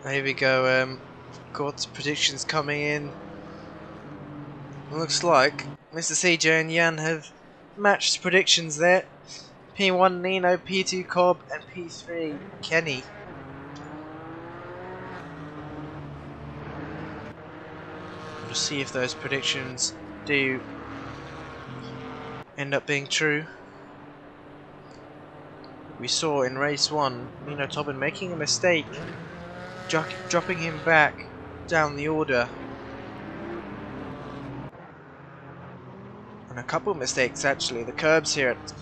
Here we go, got predictions coming in. Looks like Mr. CJ and Jan have matched predictions there. P1 Nino, P2 Cobb, and P3 Kenny. We'll see if those predictions do end up being true. We saw in race 1 Nino Tobin making a mistake, dropping him back down the order. And a couple of mistakes actually. The curbs here at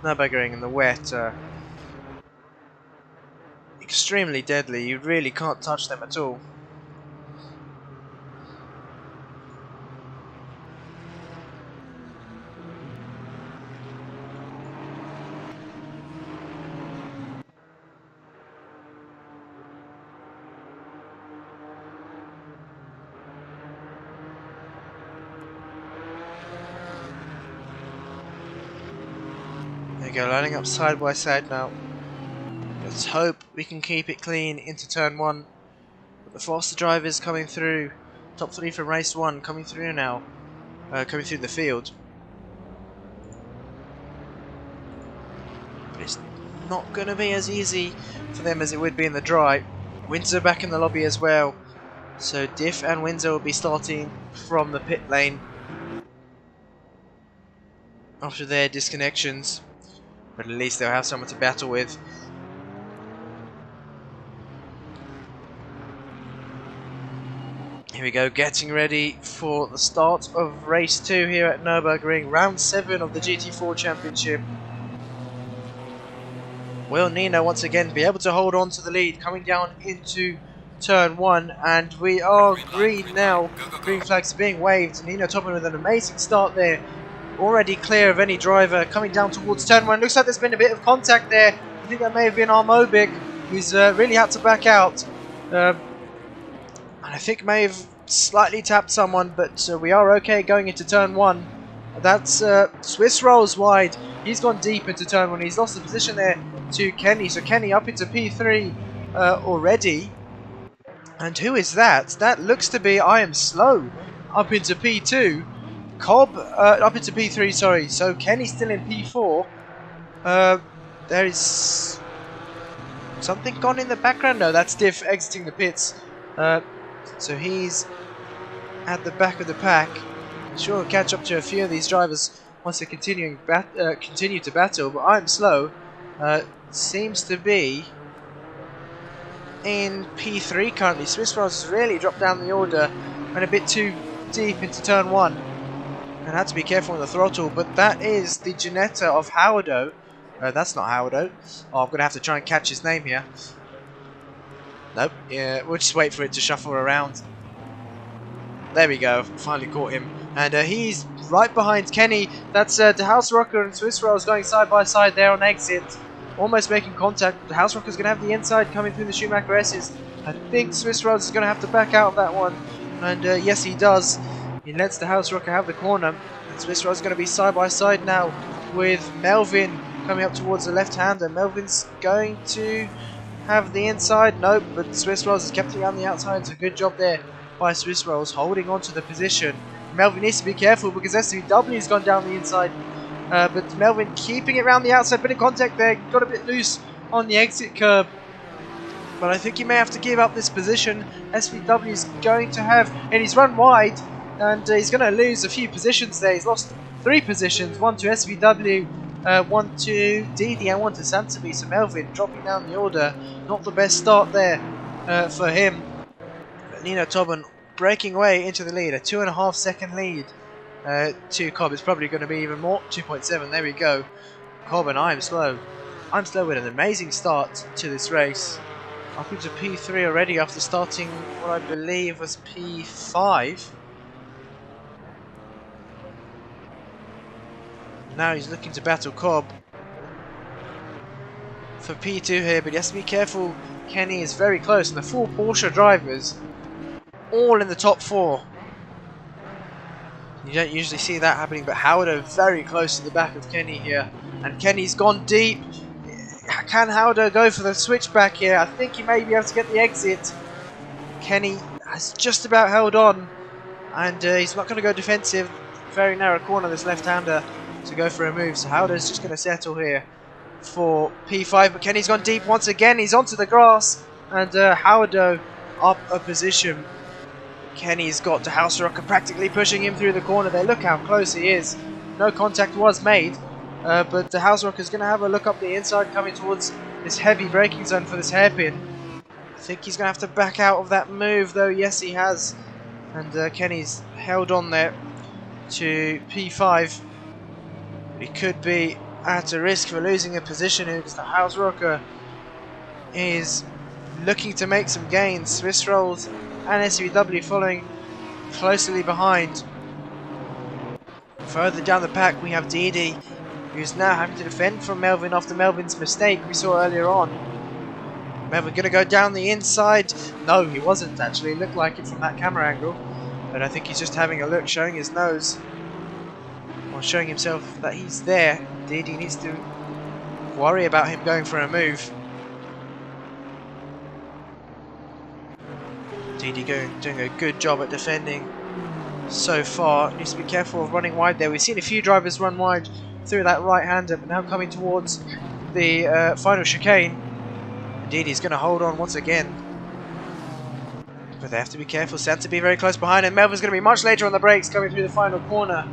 Nurburgring in the wet are extremely deadly. You really can't touch them at all. There we go, lining up side by side now. Let's hope we can keep it clean into turn 1. But the faster drivers coming through. Top 3 from race 1 coming through now. Coming through the field. But it's not going to be as easy for them as it would be in the dry. Windsor back in the lobby as well. So Diff and Windsor will be starting from the pit lane after their disconnections. But at least they'll have someone to battle with. Here we go, getting ready for the start of race 2 here at Nurburgring, round 7 of the GT4 Championship. Will Nino once again be able to hold on to the lead coming down into turn 1, and we are green now. Green flags being waved. Nino Tobin with an amazing start there. Already clear of any driver coming down towards turn 1. Looks like there's been a bit of contact there. I think that may have been Armobic, who's really had to back out. And I think may have slightly tapped someone, but we are okay going into turn 1. That's Swiss rolls wide. He's gone deep into turn 1. He's lost the position there to Kenny. So Kenny up into P3 already. And who is that? That looks to be I Am Slow up into P2. Cobb up into P3, sorry. So Kenny's still in P4. There is something gone in the background. No, that's Diff exiting the pits. So he's at the back of the pack. Sure, will catch up to a few of these drivers once they continue to battle. But I'm slow. Seems to be in P3 currently. Swiss Rolls has really dropped down the order and a bit too deep into turn 1. And had to be careful on the throttle. But that is the Ginetta of Howardo. That's not Howardo. Oh, I'm going to have to try and catch his name here. Nope. Yeah, we'll just wait for it to shuffle around. There we go. Finally caught him. And he's right behind Kenny. That's DeHuisRocker and Swiss Rolls going side by side there on exit. Almost making contact. DeHuisRocker's going to have the inside coming through the Schumacher S's. I think Swiss Rolls is going to have to back out of that one. And yes, he does. He lets DeHuisRocker have the corner. And Swiss Rolls is going to be side by side now with Melvin coming up towards the left-hander. Melvin's going to have the inside. Nope, but Swiss Rolls has kept it on the outside. It's a good job there by Swiss Rolls holding on to the position. Melvin needs to be careful because SVW's gone down the inside. But Melvin keeping it around the outside, bit of contact there, got a bit loose on the exit curb. But I think he may have to give up this position. SVW is going to have, and he's run wide, and he's going to lose a few positions there. He's lost 3 positions, 1 to SVW, 1 to Deedee and 1 to Santabi. So Melvin dropping down the order, not the best start there for him. But Nino Tobin breaking away into the lead, a 2.5 second lead to Cobb. It's probably going to be even more, 2.7, there we go. Cobb and I'm slow with an amazing start to this race. Up into P3 already after starting what I believe was P5. Now he's looking to battle Cobb for P2 here, but he has to be careful. Kenny is very close, and the 4 Porsche drivers all in the top 4. You don't usually see that happening, but Howard are very close to the back of Kenny here. And Kenny's gone deep. Can Howard go for the switchback here? I think he may be able to get the exit. Kenny has just about held on, and he's not going to go defensive. Very narrow corner, this left-hander, to go for a move. So Howard's just going to settle here for P5. But Kenny's gone deep once again. He's onto the grass, and Howard up a position. Kenny's got DeHuisRocker practically pushing him through the corner there. Look how close he is. No contact was made, but DeHuisRocker is going to have a look up the inside coming towards this heavy braking zone for this hairpin. I think he's going to have to back out of that move though. Yes, he has. And Kenny's held on there to P5. He could be at a risk for losing a position here because DeHuisRocker is looking to make some gains. Swiss Rolls and SVW following closely behind. Further down the pack we have Deedee, who's now having to defend from Melvin after Melvin's mistake we saw earlier on. Melvin going to go down the inside. No, he wasn't actually. It looked like it from that camera angle. But I think he's just having a look, showing his nose. Or showing himself that he's there. Deedee needs to worry about him going for a move. Deedee doing a good job at defending so far. Needs to be careful of running wide there. We've seen a few drivers run wide through that right-hander, but now coming towards the final chicane. Deedee's going to hold on once again. But they have to be careful. Santabi very close behind, and Melvin's going to be much later on the brakes coming through the final corner.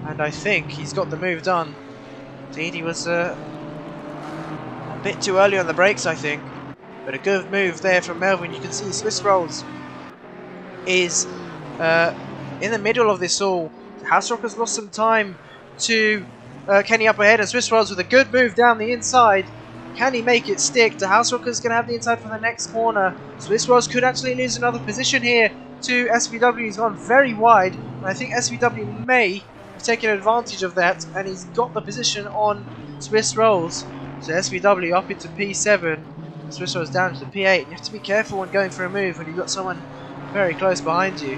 And I think he's got the move done. Deedee was a bit too early on the brakes, I think. But a good move there from Melvin. You can see Swiss Rolls is in the middle of this all. DeHuisRocker's lost some time to Kenny up ahead, and Swiss Rolls with a good move down the inside. Can he make it stick? DeHuisRocker's going to have the inside for the next corner. Swiss Rolls could actually lose another position here to SVW. He's gone very wide, and I think SVW may have taken advantage of that, and he's got the position on Swiss Rolls. So SVW up into P7. Swiss Rolls down to P8. You have to be careful when going for a move when you've got someone very close behind you,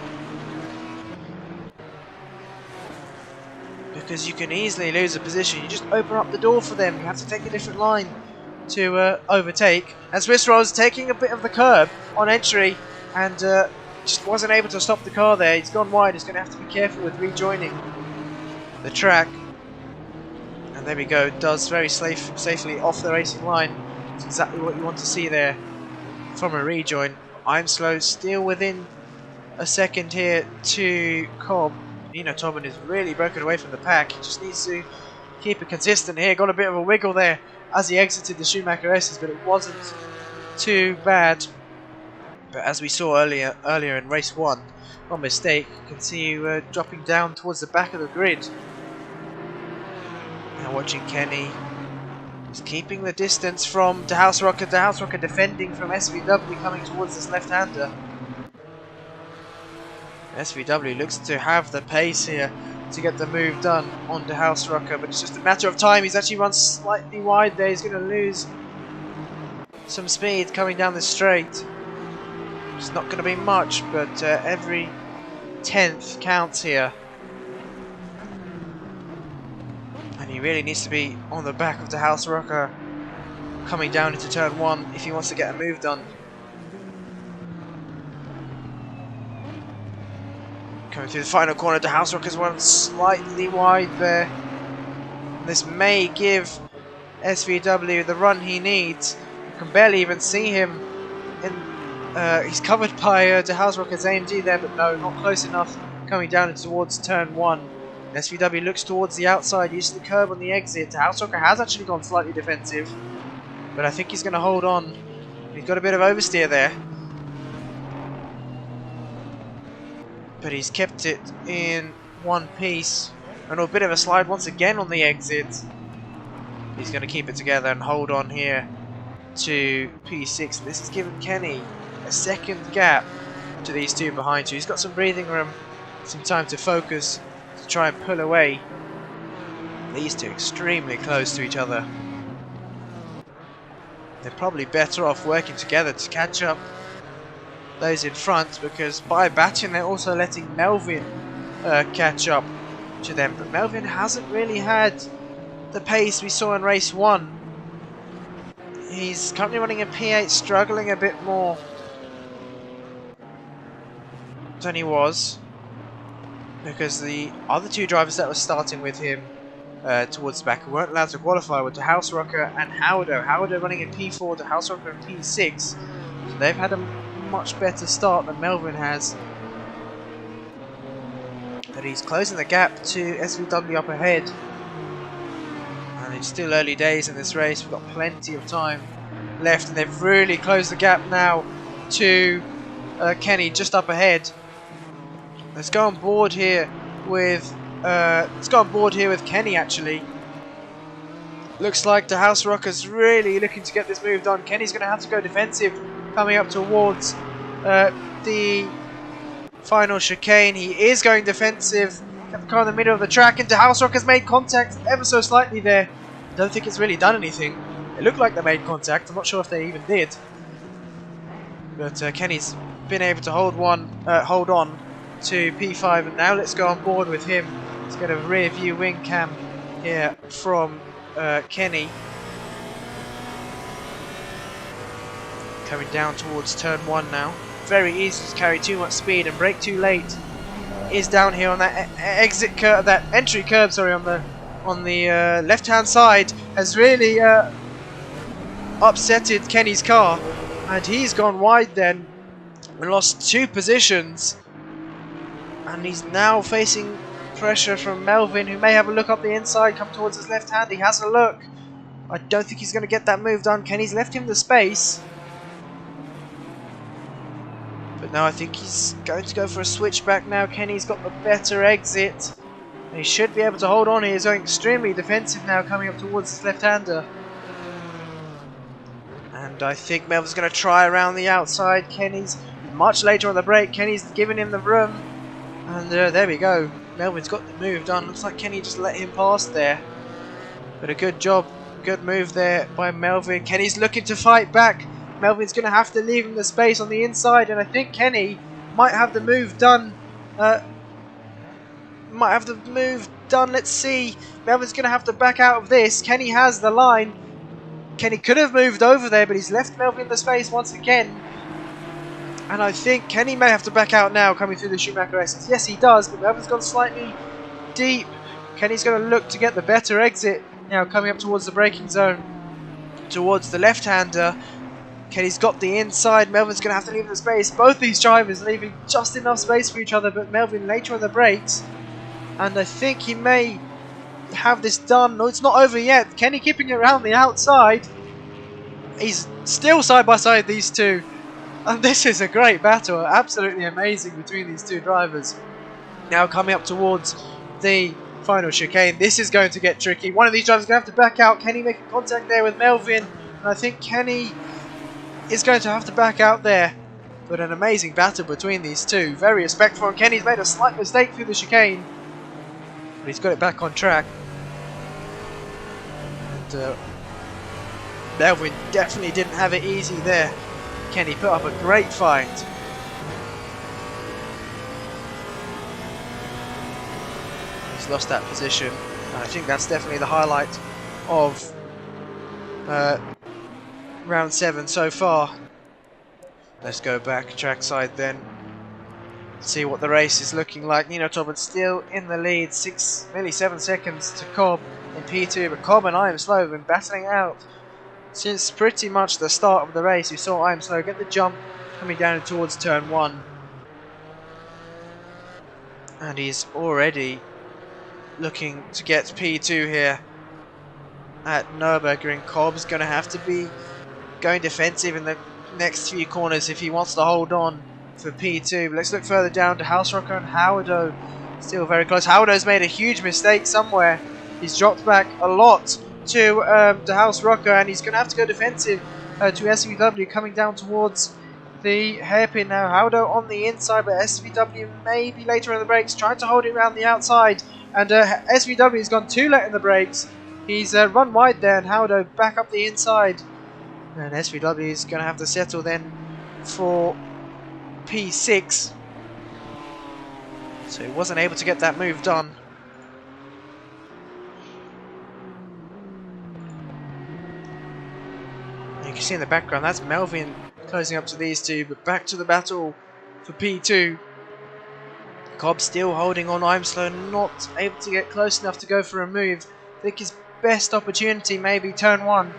because you can easily lose a position. You just open up the door for them. You have to take a different line to overtake. And Swiss Rolls taking a bit of the curb on entry, and just wasn't able to stop the car there. He's gone wide. He's going to have to be careful with rejoining. the track. And there we go, does very safely off the racing line. It's exactly what you want to see there from a rejoin. I'm slow, still within a second here to Cobb. Nino Tobin is really broken away from the pack. He just needs to keep it consistent here. Got a bit of a wiggle there as he exited the Schumacher S's, but it wasn't too bad. But as we saw earlier in race 1, one mistake can see you dropping down towards the back of the grid. Now watching Kenny, he's keeping the distance from DeHuisRocker. DeHuisRocker defending from SVW coming towards this left-hander. SVW looks to have the pace here to get the move done on DeHuisRocker, but it's just a matter of time. He's actually run slightly wide there. He's going to lose some speed coming down the straight. It's not going to be much, but every 10th counts here. And he really needs to be on the back of DeHuisRocker coming down into turn 1 if he wants to get a move done. Coming through the final corner, DeHuisRocker's run slightly wide there. This may give SVW the run he needs. You can barely even see him. He's covered by DeHuisRocker's AMG there, but no, not close enough. Coming down towards turn 1. SVW looks towards the outside, uses the curb on the exit. DeHuisRocker has actually gone slightly defensive, but I think he's going to hold on. He's got a bit of oversteer there, but he's kept it in one piece. And a bit of a slide once again on the exit. He's going to keep it together and hold on here to P6. This has given Kenny a second gap to these two behind you. He's got some breathing room, some time to focus, to try and pull away. These two extremely close to each other. They're probably better off working together to catch up those in front, because by batching they're also letting Melvin catch up to them. But Melvin hasn't really had the pace we saw in race 1. He's currently running a P8, struggling a bit more than he was, because the other two drivers that were starting with him towards the back weren't allowed to qualify with DeHuisRocker and Howder. Howder running in P4, DeHuisRocker in P6. So they've had a much better start than Melvin has. But he's closing the gap to SVW up ahead. And it's still early days in this race. We've got plenty of time left, and they've really closed the gap now to Kenny just up ahead. Let's go on board here with Kenny actually. Looks like DeHuisRocker's really looking to get this move done. Kenny's going to have to go defensive coming up towards the final chicane. He is going defensive. Got the car in the middle of the track, and DeHuisRocker's made contact ever so slightly there. I don't think it's really done anything. It looked like they made contact. I'm not sure if they even did. But Kenny's been able to hold on to P5, and now let's go on board with him. Let's get a rear view wing cam here from Kenny. Coming down towards turn 1 now. Very easy to carry too much speed and brake too late. Is down here on that exit curve, that entry curve, sorry, on the left-hand side, has really upsetted Kenny's car, and he's gone wide then and lost 2 positions. And he's now facing pressure from Melvin, who may have a look up the inside, come towards his left hand. He has a look. I don't think he's going to get that move done. Kenny's left him the space. But now I think he's going to go for a switchback now. Kenny's got the better exit. And he should be able to hold on here. He's going extremely defensive now, coming up towards his left-hander. And I think Melvin's going to try around the outside. Kenny's much later on the brake. Kenny's giving him the room. And there we go. Melvin's got the move done. Looks like Kenny just let him pass there. But a good job. Good move there by Melvin. Kenny's looking to fight back. Melvin's going to have to leave him the space on the inside. And I think Kenny might have the move done. Let's see. Melvin's going to have to back out of this. Kenny has the line. Kenny could have moved over there, but he's left Melvin the space once again. And I think Kenny may have to back out now, coming through the Schumacher S's. Yes, he does, but Melvin's gone slightly deep Kenny's going to look to get the better exit. Now coming up towards the braking zone, towards the left-hander. Kenny's got the inside. Melvin's going to have to leave the space. Both these drivers leaving just enough space for each other, but Melvin later on the brakes. And I think he may have this done. No, it's not over yet. Kenny keeping it around the outside. He's still side by side, these two. And this is a great battle. Absolutely amazing between these two drivers. Now coming up towards the final chicane. This is going to get tricky. One of these drivers is going to have to back out. Kenny making contact there with Melvin. And I think Kenny is going to have to back out there. But an amazing battle between these two. Very respectful. And Kenny's made a slight mistake through the chicane. But he's got it back on track. And Melvin definitely didn't have it easy there. Kenny put up a great fight. He's lost that position. And I think that's definitely the highlight of round 7 so far. Let's go back trackside then. See what the race is looking like. Nino Tobin still in the lead, nearly 7 seconds to Cobb in P2, but Cobb and I Am Slow have been battling out since pretty much the start of the race. You saw I Am Slow get the jump coming down towards turn 1. And he's already looking to get P2 here at Nurburgring. Cobb's going to have to be going defensive in the next few corners if he wants to hold on for P2. But let's look further down to DeHuisRocker and Howdo. Still very close. Howdo's made a huge mistake somewhere. He's dropped back a lot to DeHuisRocker, and he's going to have to go defensive to SVW coming down towards the hairpin now. Howdo on the inside, but SVW maybe later in the brakes, trying to hold it around the outside. And SVW has gone too late in the brakes. He's run wide there, and Howdo back up the inside. And SVW is going to have to settle then for P6. So he wasn't able to get that move done. You can see in the background, that's Melvin closing up to these two, but back to the battle for P2. Cobb still holding on. I'm Slow, not able to get close enough to go for a move. I think his best opportunity maybe turn 1,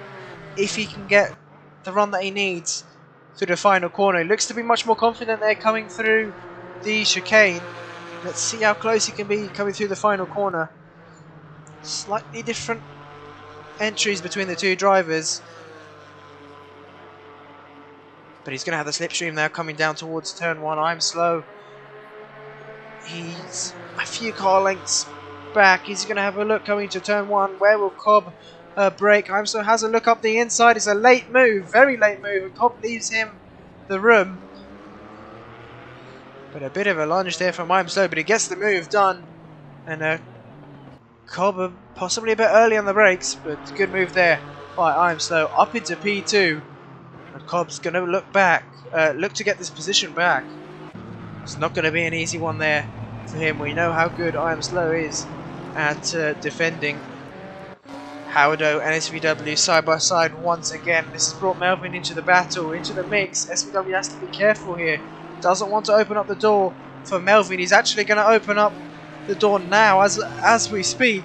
if he can get the run that he needs through the final corner. He looks to be much more confident there coming through the chicane. Let's see how close he can be coming through the final corner. Slightly different entries between the two drivers. But he's going to have the slipstream now coming down towards turn 1. I'm Slow. He's a few car lengths back. He's going to have a look coming to turn 1. Where will Cobb brake? I'm Slow has a look up the inside. It's a late move, very late move, and Cobb leaves him the room. But a bit of a lunge there from I'm Slow, but he gets the move done. And Cobb possibly a bit early on the brakes, but good move there by I'm Slow up into P2. And Cobb's going to look back, look to get this position back. It's not going to be an easy one there for him. We know how good I Am Slow is at defending. Howdo and SVW side by side once again. This has brought Melvin into the battle, into the mix. SVW has to be careful here. Doesn't want to open up the door for Melvin. He's actually going to open up the door now as we speak.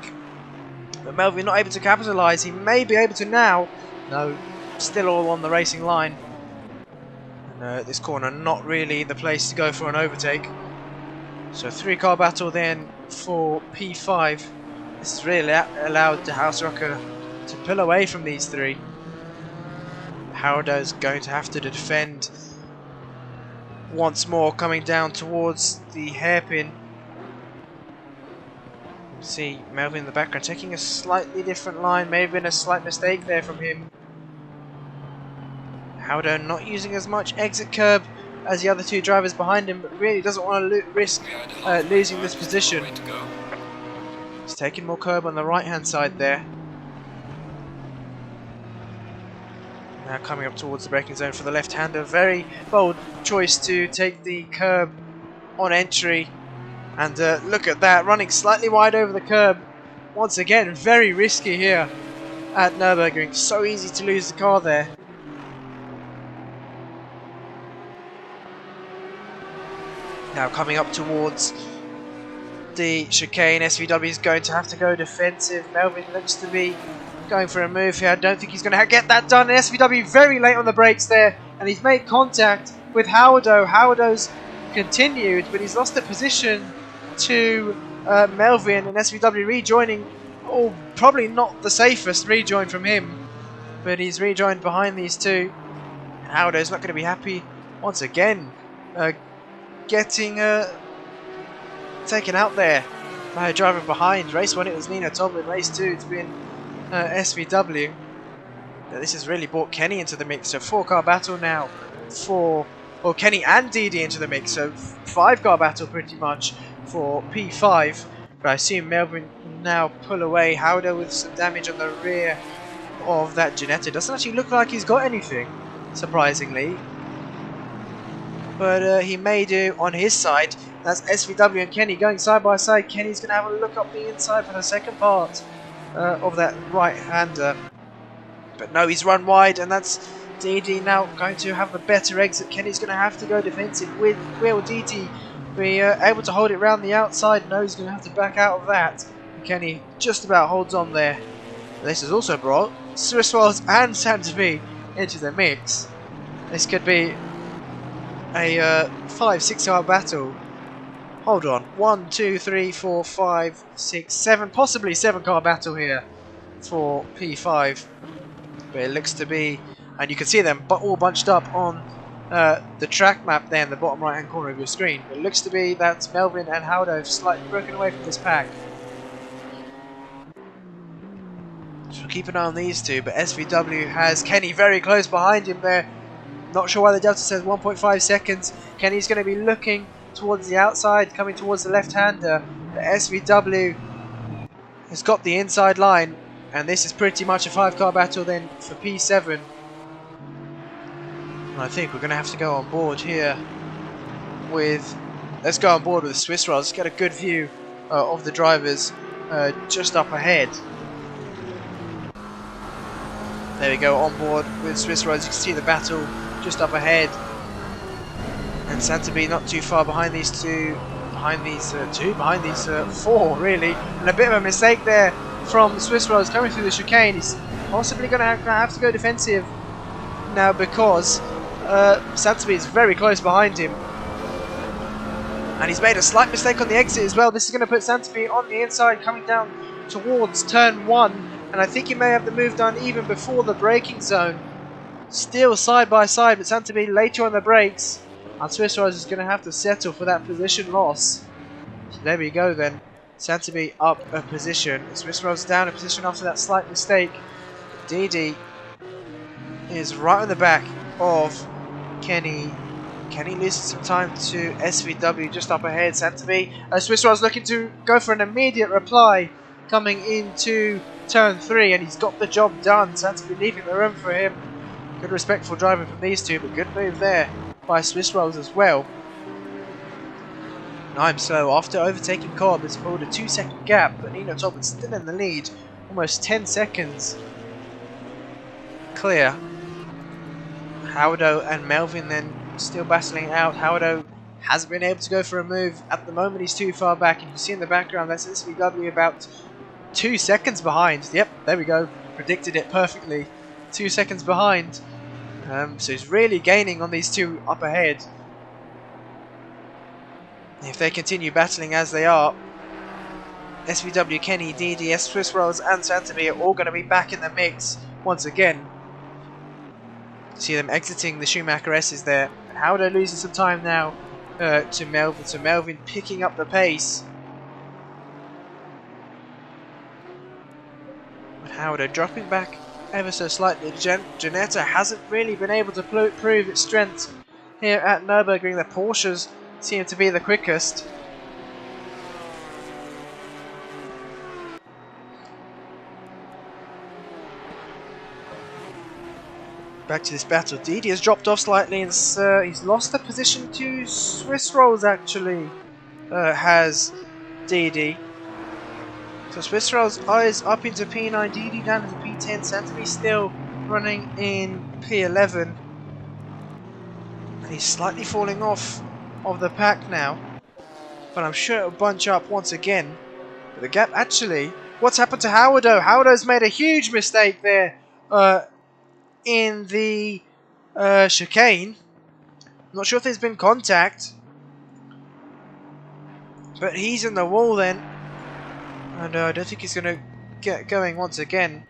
But Melvin not able to capitalise. He may be able to now. No. Still all on the racing line. And this corner not really the place to go for an overtake. So 3-car battle then for P5. This has really allowed DeHuisRocker to pull away from these 3. Howdo's going to have to defend once more, coming down towards the hairpin. See Melvin in the background taking a slightly different line. May have been a slight mistake there from him. Howdo not using as much exit curb as the other 2 drivers behind him, but really doesn't want to risk losing this position. He's taking more curb on the right hand side there. Now coming up towards the braking zone for the left hander. Very bold choice to take the curb on entry. And look at that, running slightly wide over the curb. Once again, very risky here at Nurburgring. So easy to lose the car there. Now coming up towards the chicane. SVW is going to have to go defensive. Melvin looks to be going for a move here. I don't think he's going to get that done. And SVW very late on the brakes there, and he's made contact with Howdo. Howdo's continued, but he's lost the position to Melvin, and SVW rejoining. Oh, probably not the safest rejoin from him, but he's rejoined behind these two. Howdo's not going to be happy once again, getting taken out there by a driver behind. Race 1 it was Nino Toblin, race 2 it's been SVW. This has really brought Kenny into the mix, so 4-car battle now for, well, Kenny and Deedee into the mix, so 5-car battle pretty much for P5. But I assume Melvin will now pull away. Howdo with some damage on the rear of that Ginetta. Doesn't actually look like he's got anything, surprisingly. But he may do on his side. That's SVW and Kenny going side by side. Kenny's going to have a look up the inside for the second part of that right-hander. But no, he's run wide, and that's Deedee now going to have the better exit. Kenny's going to have to go defensive. Will Deedee be able to hold it round the outside? No, he's going to have to back out of that. And Kenny just about holds on there. This has also brought Swiss Rolls and Santavi into the mix. This could be a 5-6-car battle. Hold on, 1, 2, 3, 4, 5, 6, 7, possibly 7-car battle here for P5. But it looks to be, and you can see them all bunched up on the track map there in the bottom right hand corner of your screen. It looks to be that Melvin and Howdo have slightly broken away from this pack. So keep an eye on these two, but SVW has Kenny very close behind him there. Not sure why the delta says 1.5 seconds. Kenny's going to be looking towards the outside, coming towards the left-hander. The SVW has got the inside line, and this is pretty much a 5-car battle then for P7. And I think we're going to have to go on board here with, let's go on board with the Swiss Rolls. Let's get a good view of the drivers just up ahead. There we go, on board with Swiss Rolls. You can see the battle just up ahead, and Santabi not too far behind these two, behind these four really, and a bit of a mistake there from Swiss Rolls coming through the chicane. He's possibly going to have to go defensive now because Santabi is very close behind him, and he's made a slight mistake on the exit as well. This is going to put Santabi on the inside coming down towards turn 1. And I think he may have the move done even before the braking zone. Still side by side, but Santabi later on the brakes. And Swiss Rolls is going to have to settle for that position loss. So there we go then. Santabi up a position. Swiss Rolls down a position after that slight mistake. Deedee is right on the back of Kenny. Kenny loses some time to SVW just up ahead. Santabi. Swiss Rolls looking to go for an immediate reply coming into turn 3, and he's got the job done. Santabi leaving the room for him. Good respectful driving from these two, but good move there by Swiss Rolls as well. I'm slow after overtaking Cobb has pulled a 2-second gap, but Nino Toblin's still in the lead, almost 10 seconds clear. Howdo and Melvin then still battling out. Howdo hasn't been able to go for a move at the moment. He's too far back, and you can see in the background that's SVW about 2 seconds behind. Yep, there we go. Predicted it perfectly. 2 seconds behind. So he's really gaining on these two up ahead. If they continue battling as they are, SVW, Kenny, Deedee, Swiss Rolls and Santabi are all going to be back in the mix once again. See them exiting the Schumacher S's there. Howdo losing some time now to Melvin. So Melvin picking up the pace. Howdo dropping back ever so slightly. Ginetta hasn't really been able to prove its strength here at Nurburgring. The Porsches seem to be the quickest. Back to this battle. Deedee has dropped off slightly, and he's lost the position to Swiss Rolls actually. Has Deedee. So Swiss Rolls is up into P9, Deedee down into P10, Santabi still running in P11. And he's slightly falling off of the pack now. but I'm sure it'll bunch up once again. But the gap, actually, what's happened to Howardo? Howardo's made a huge mistake there in the chicane. I'm not sure if there's been contact, but he's in the wall then. And I don't think he's going to get going once again.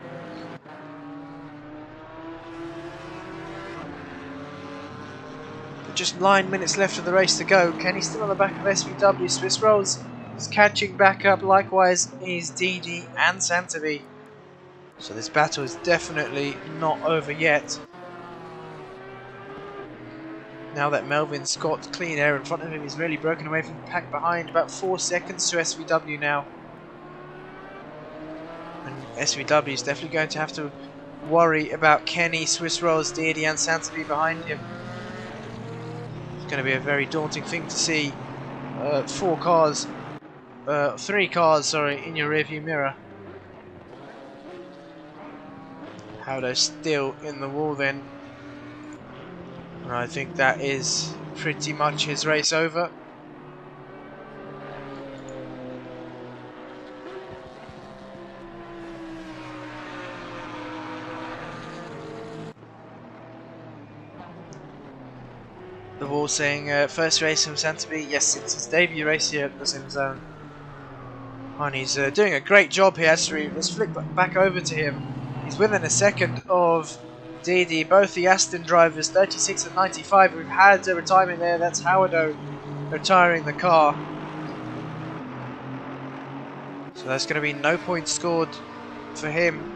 But just 9 minutes left of the race to go. Kenny's still on the back of SVW. Swiss Rolls is catching back up. Likewise is Deedee and Santaby. So this battle is definitely not over yet. Now that Melvin's got clean air in front of him, he's really broken away from the pack behind. About 4 seconds to SVW now. And SVW is definitely going to have to worry about Kenny, Swiss Rolls, Deedee and Santaby behind him. It's going to be a very daunting thing to see 3 cars, in your rearview mirror. Howdo's still in the wall then. And I think that is pretty much his race over. The wall saying first race from Santaby. Yes, it's his debut race here at the SimZone. And he's doing a great job here actually. Let's flick back over to him. He's within a second of Deedee, both the Aston drivers, 36 and 95. We've had a retirement there. That's Howardo retiring the car. So there's going to be no points scored for him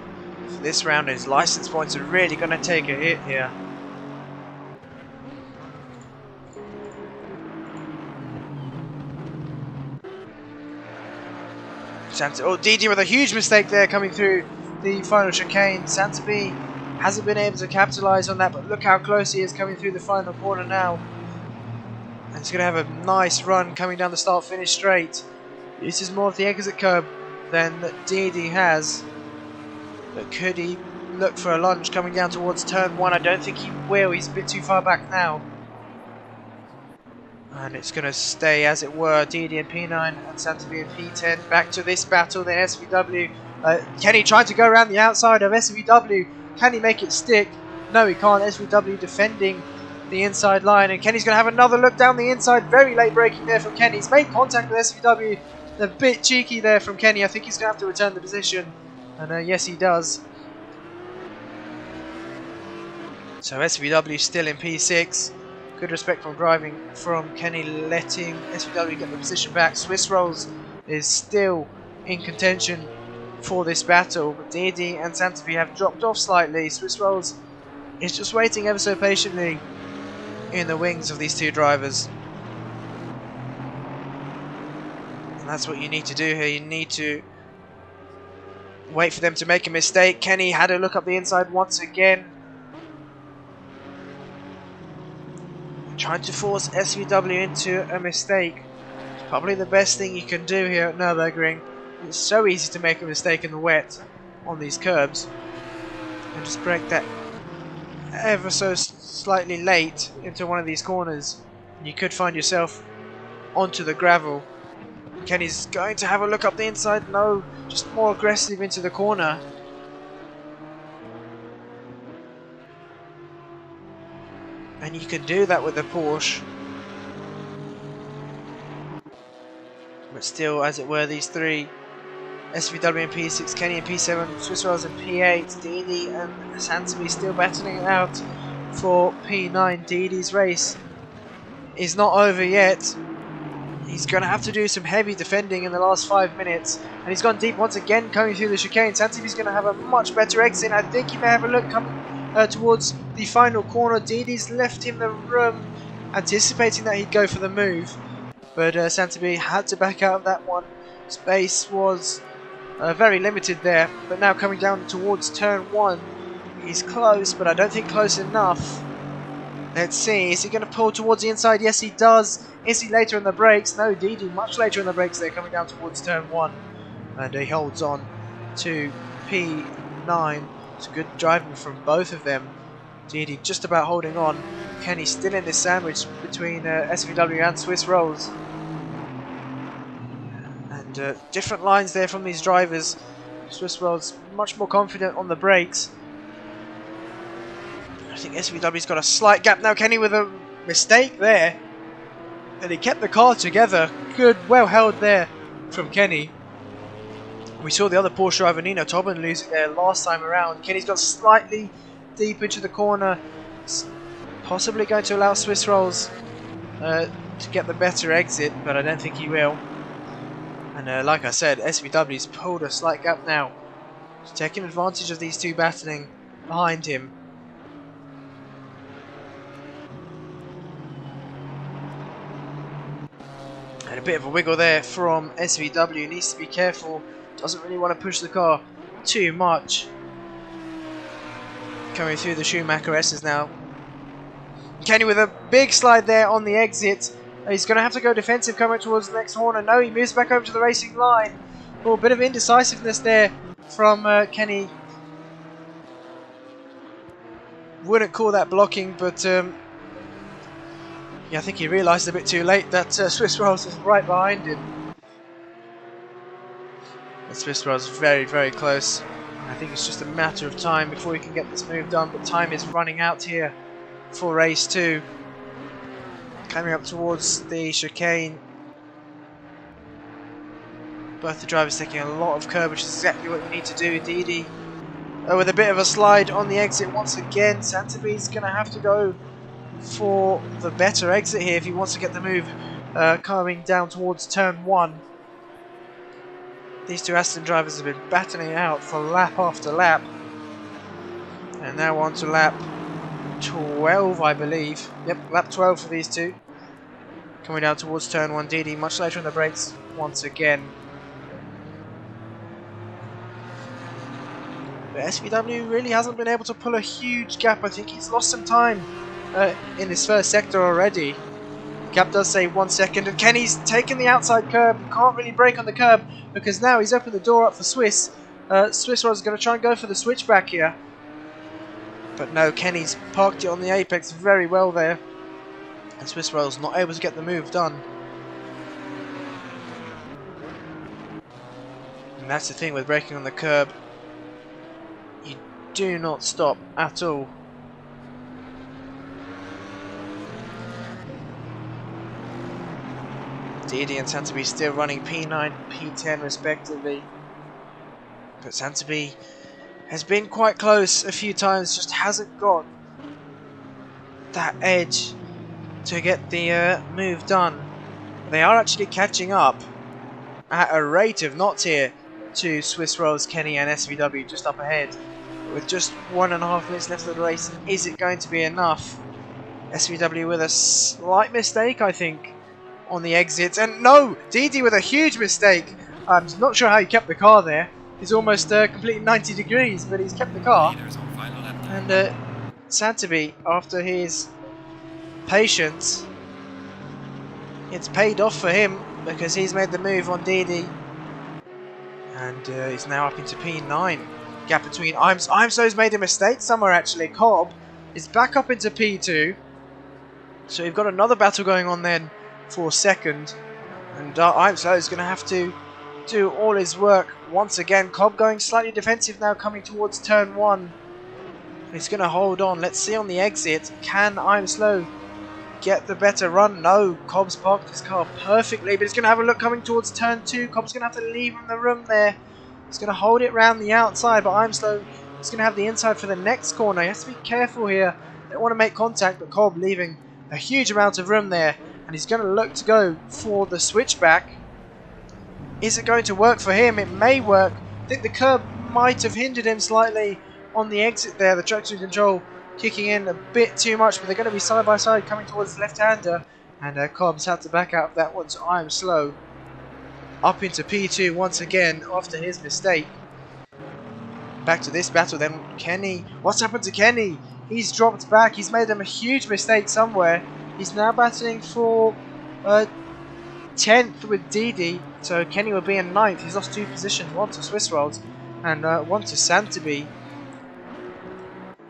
for this round. His license points are really going to take a hit here. Deedee with a huge mistake there coming through the final chicane. Santaby hasn't been able to capitalise on that, but look how close he is coming through the final corner now. And he's going to have a nice run coming down the start-finish straight. This is more of the exit curb than Deedee has. But could he look for a lunge coming down towards turn 1? I don't think he will. He's a bit too far back now. And it's going to stay as it were. Deedee and P9 and Santaby and P10. Back to this battle. Then SVW. Kenny trying to go around the outside of SVW. Can he make it stick? No, he can't. SVW defending the inside line. And Kenny's going to have another look down the inside. Very late braking there from Kenny. He's made contact with SVW. A bit cheeky there from Kenny. I think he's going to have to return the position. And yes, he does. So SVW still in P6. Good respect from driving from Kenny, letting SVW get the position back. Swiss Rolls is still in contention for this battle, but Deedee and Santaby have dropped off slightly. Swiss Rolls is just waiting ever so patiently in the wings of these two drivers. And that's what you need to do here. You need to wait for them to make a mistake. Kenny had a look up the inside once again, trying to force SVW into a mistake. It's probably the best thing you can do here at Nurburgring. It's so easy to make a mistake in the wet on these curbs and just brake that ever so slightly late into one of these corners, and you could find yourself onto the gravel. Kenny's going to have a look up the inside. No, just more aggressive into the corner. And you can do that with the Porsche. But still, as it were, these three, SVW in P6, Kenny in P7, Swiss Rolls in P8, Deedee and Santaby still battling it out for P9. Deedee's race is not over yet. He's going to have to do some heavy defending in the last 5 minutes. And he's gone deep once again coming through the chicane. Santaby's going to have a much better exit. I think he may have a look coming towards the final corner. Deedee's left him the room, anticipating that he'd go for the move. But Santaby had to back out of that one. Space was very limited there. But now coming down towards turn 1. He's close, but I don't think close enough. Let's see, is he going to pull towards the inside? Yes, he does. Is he later in the brakes? No, Deedee much later in the brakes there, coming down towards turn 1. And he holds on to P9. It's good driving from both of them. Deedee just about holding on. Kenny still in this sandwich between SVW and Swiss Rolls. And different lines there from these drivers. Swiss World's much more confident on the brakes. I think SVW's got a slight gap now. Kenny with a mistake there. And he kept the car together. Good, well held there from Kenny. We saw the other Porsche driver, Nino Tobin, lose it there last time around. Kenny's got slightly deep into the corner. Possibly going to allow Swiss Rolls to get the better exit, but I don't think he will. And like I said, SVW's pulled a slight gap now. He's taking advantage of these two battling behind him. And a bit of a wiggle there from SVW. Needs to be careful. Doesn't really want to push the car too much. Coming through the Schumacher S's now. Kenny with a big slide there on the exit. He's going to have to go defensive coming towards the next corner. No, he moves back over to the racing line. Oh, a bit of indecisiveness there from Kenny. Wouldn't call that blocking, but yeah, I think he realised a bit too late that Swiss Rolls is right behind him. And Swiss Rolls is very, very close. I think it's just a matter of time before he can get this move done, but time is running out here for race 2. Coming up towards the chicane. Both the drivers taking a lot of curb, which is exactly what you need to do. Deedee with a bit of a slide on the exit once again. Santabe's going to have to go for the better exit here if he wants to get the move coming down towards turn 1. These two Aston drivers have been battling it out for lap after lap. And now on to lap 12, I believe. Yep, lap 12 for these two. Coming down towards turn 1, Deedee much later on the brakes once again. But SVW really hasn't been able to pull a huge gap. I think he's lost some time in his first sector already. The gap does say 1 second, and Kenny's taken the outside curb. Can't really brake on the curb because now he's opened the door up for Swiss. Swiss Rod's going to try and go for the switchback here. But no, Kenny's parked it on the apex very well there. And Swiss Rod's not able to get the move done. And that's the thing with braking on the curb. You do not stop at all. Deedee and Santabe still running P9, P10 respectively. But Santabe has been quite close a few times, just hasn't got that edge to get the move done. They are actually catching up at a rate of knots here to Swiss Rolls, Kenny and SVW just up ahead. With just 1.5 minutes left of the race, is it going to be enough? SVW with a slight mistake, I think, on the exits. And no! Deedee with a huge mistake. I'm not sure how he kept the car there. He's almost completely 90 degrees, but he's kept the car. And Santabe, after his patience, it's paid off for him because he's made the move on Deedee. And he's now up into P9. Gap between Imso's made a mistake somewhere actually. Cobb is back up into P2. So we've got another battle going on then for second. And Imso is going to have to do all his work once again. Cobb going slightly defensive now, coming towards turn 1. He's going to hold on. Let's see on the exit. Can Imso get the better run? No, Cobb's parked his car perfectly, but he's going to have a look coming towards turn 2. Cobb's going to have to leave him the room there. He's going to hold it round the outside, but Imso is going to have the inside for the next corner. He has to be careful here. Don't want to make contact, but Cobb leaving a huge amount of room there, and he's going to look to go for the switchback. Is it going to work for him? It may work. I think the curb might have hindered him slightly on the exit there. The traction control kicking in a bit too much, but they're going to be side by side coming towards the left-hander, and Cobb's had to back out of that one, so I'm slow. Up into P2 once again after his mistake. Back to this battle then. Kenny. What's happened to Kenny? He's dropped back. He's made a huge mistake somewhere. He's now battling for 10th with Deedee. So Kenny will be in 9th. He's lost 2 positions. One to Swiss Rolls and one to Santabe.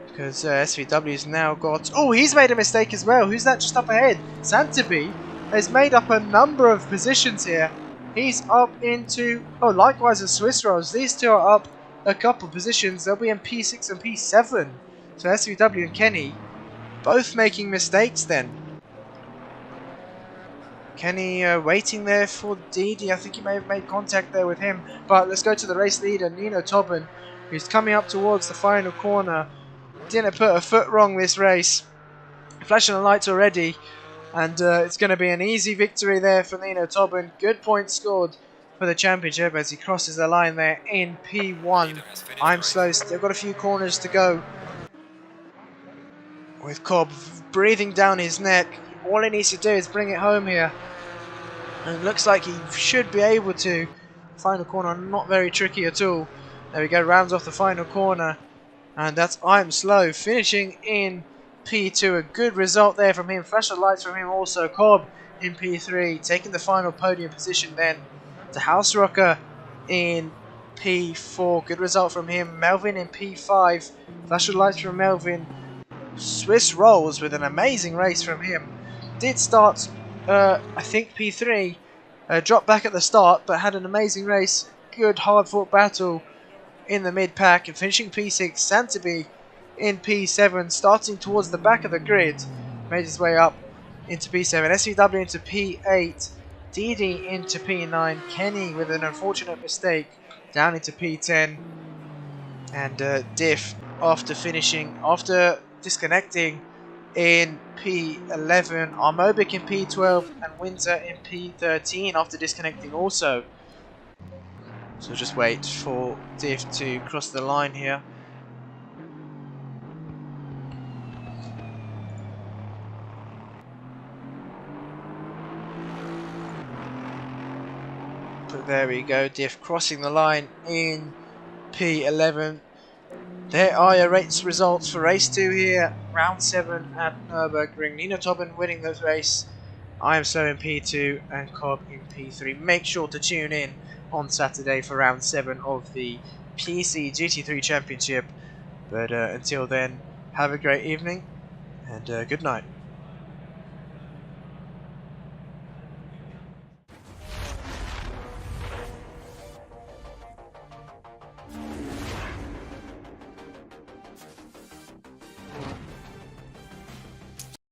Because SVW's now got... Oh, he's made a mistake as well. Who's that just up ahead? Santabe has made up a number of positions here. He's up into... Oh, likewise the Swiss Rolls. These two are up a couple positions. They'll be in P6 and P7. So SVW and Kenny both making mistakes then. Kenny waiting there for Deedee. I think he may have made contact there with him. But let's go to the race leader, Nino Tobin, who's coming up towards the final corner. Didn't put a foot wrong this race. Flashing the lights already. And it's going to be an easy victory there for Nino Tobin. Good points scored for the championship as he crosses the line there in P1. I'm slow, still got a few corners to go. With Cobb breathing down his neck. All he needs to do is bring it home here. And it looks like he should be able to. Final corner, not very tricky at all. There we go, rounds off the final corner. And that's I'm Slow finishing in P2. A good result there from him. Flash of lights from him also. Cobb in P3, taking the final podium position then. DeHuisRocker in P4. Good result from him. Melvin in P5. Flash of lights from Melvin. Swiss Rolls with an amazing race from him. Did start, I think P3, dropped back at the start, but had an amazing race. Good hard fought battle in the mid pack and finishing P6. Santaby in P7, starting towards the back of the grid, made his way up into P7. SVW into P8, Deedee into P9, Kenny with an unfortunate mistake down into P10, and Diff after disconnecting in P11, Armobic in P12 and Windsor in P13 after disconnecting also. So just wait for Diff to cross the line here. But there we go, Diff crossing the line in P11. There are your race results for race 2 here, round 7 at Nurburgring. Nino Tobin winning the race, I am Slow in P2 and Cobb in P3. Make sure to tune in on Saturday for round 7 of the PC GT3 Championship. But until then, have a great evening and good night.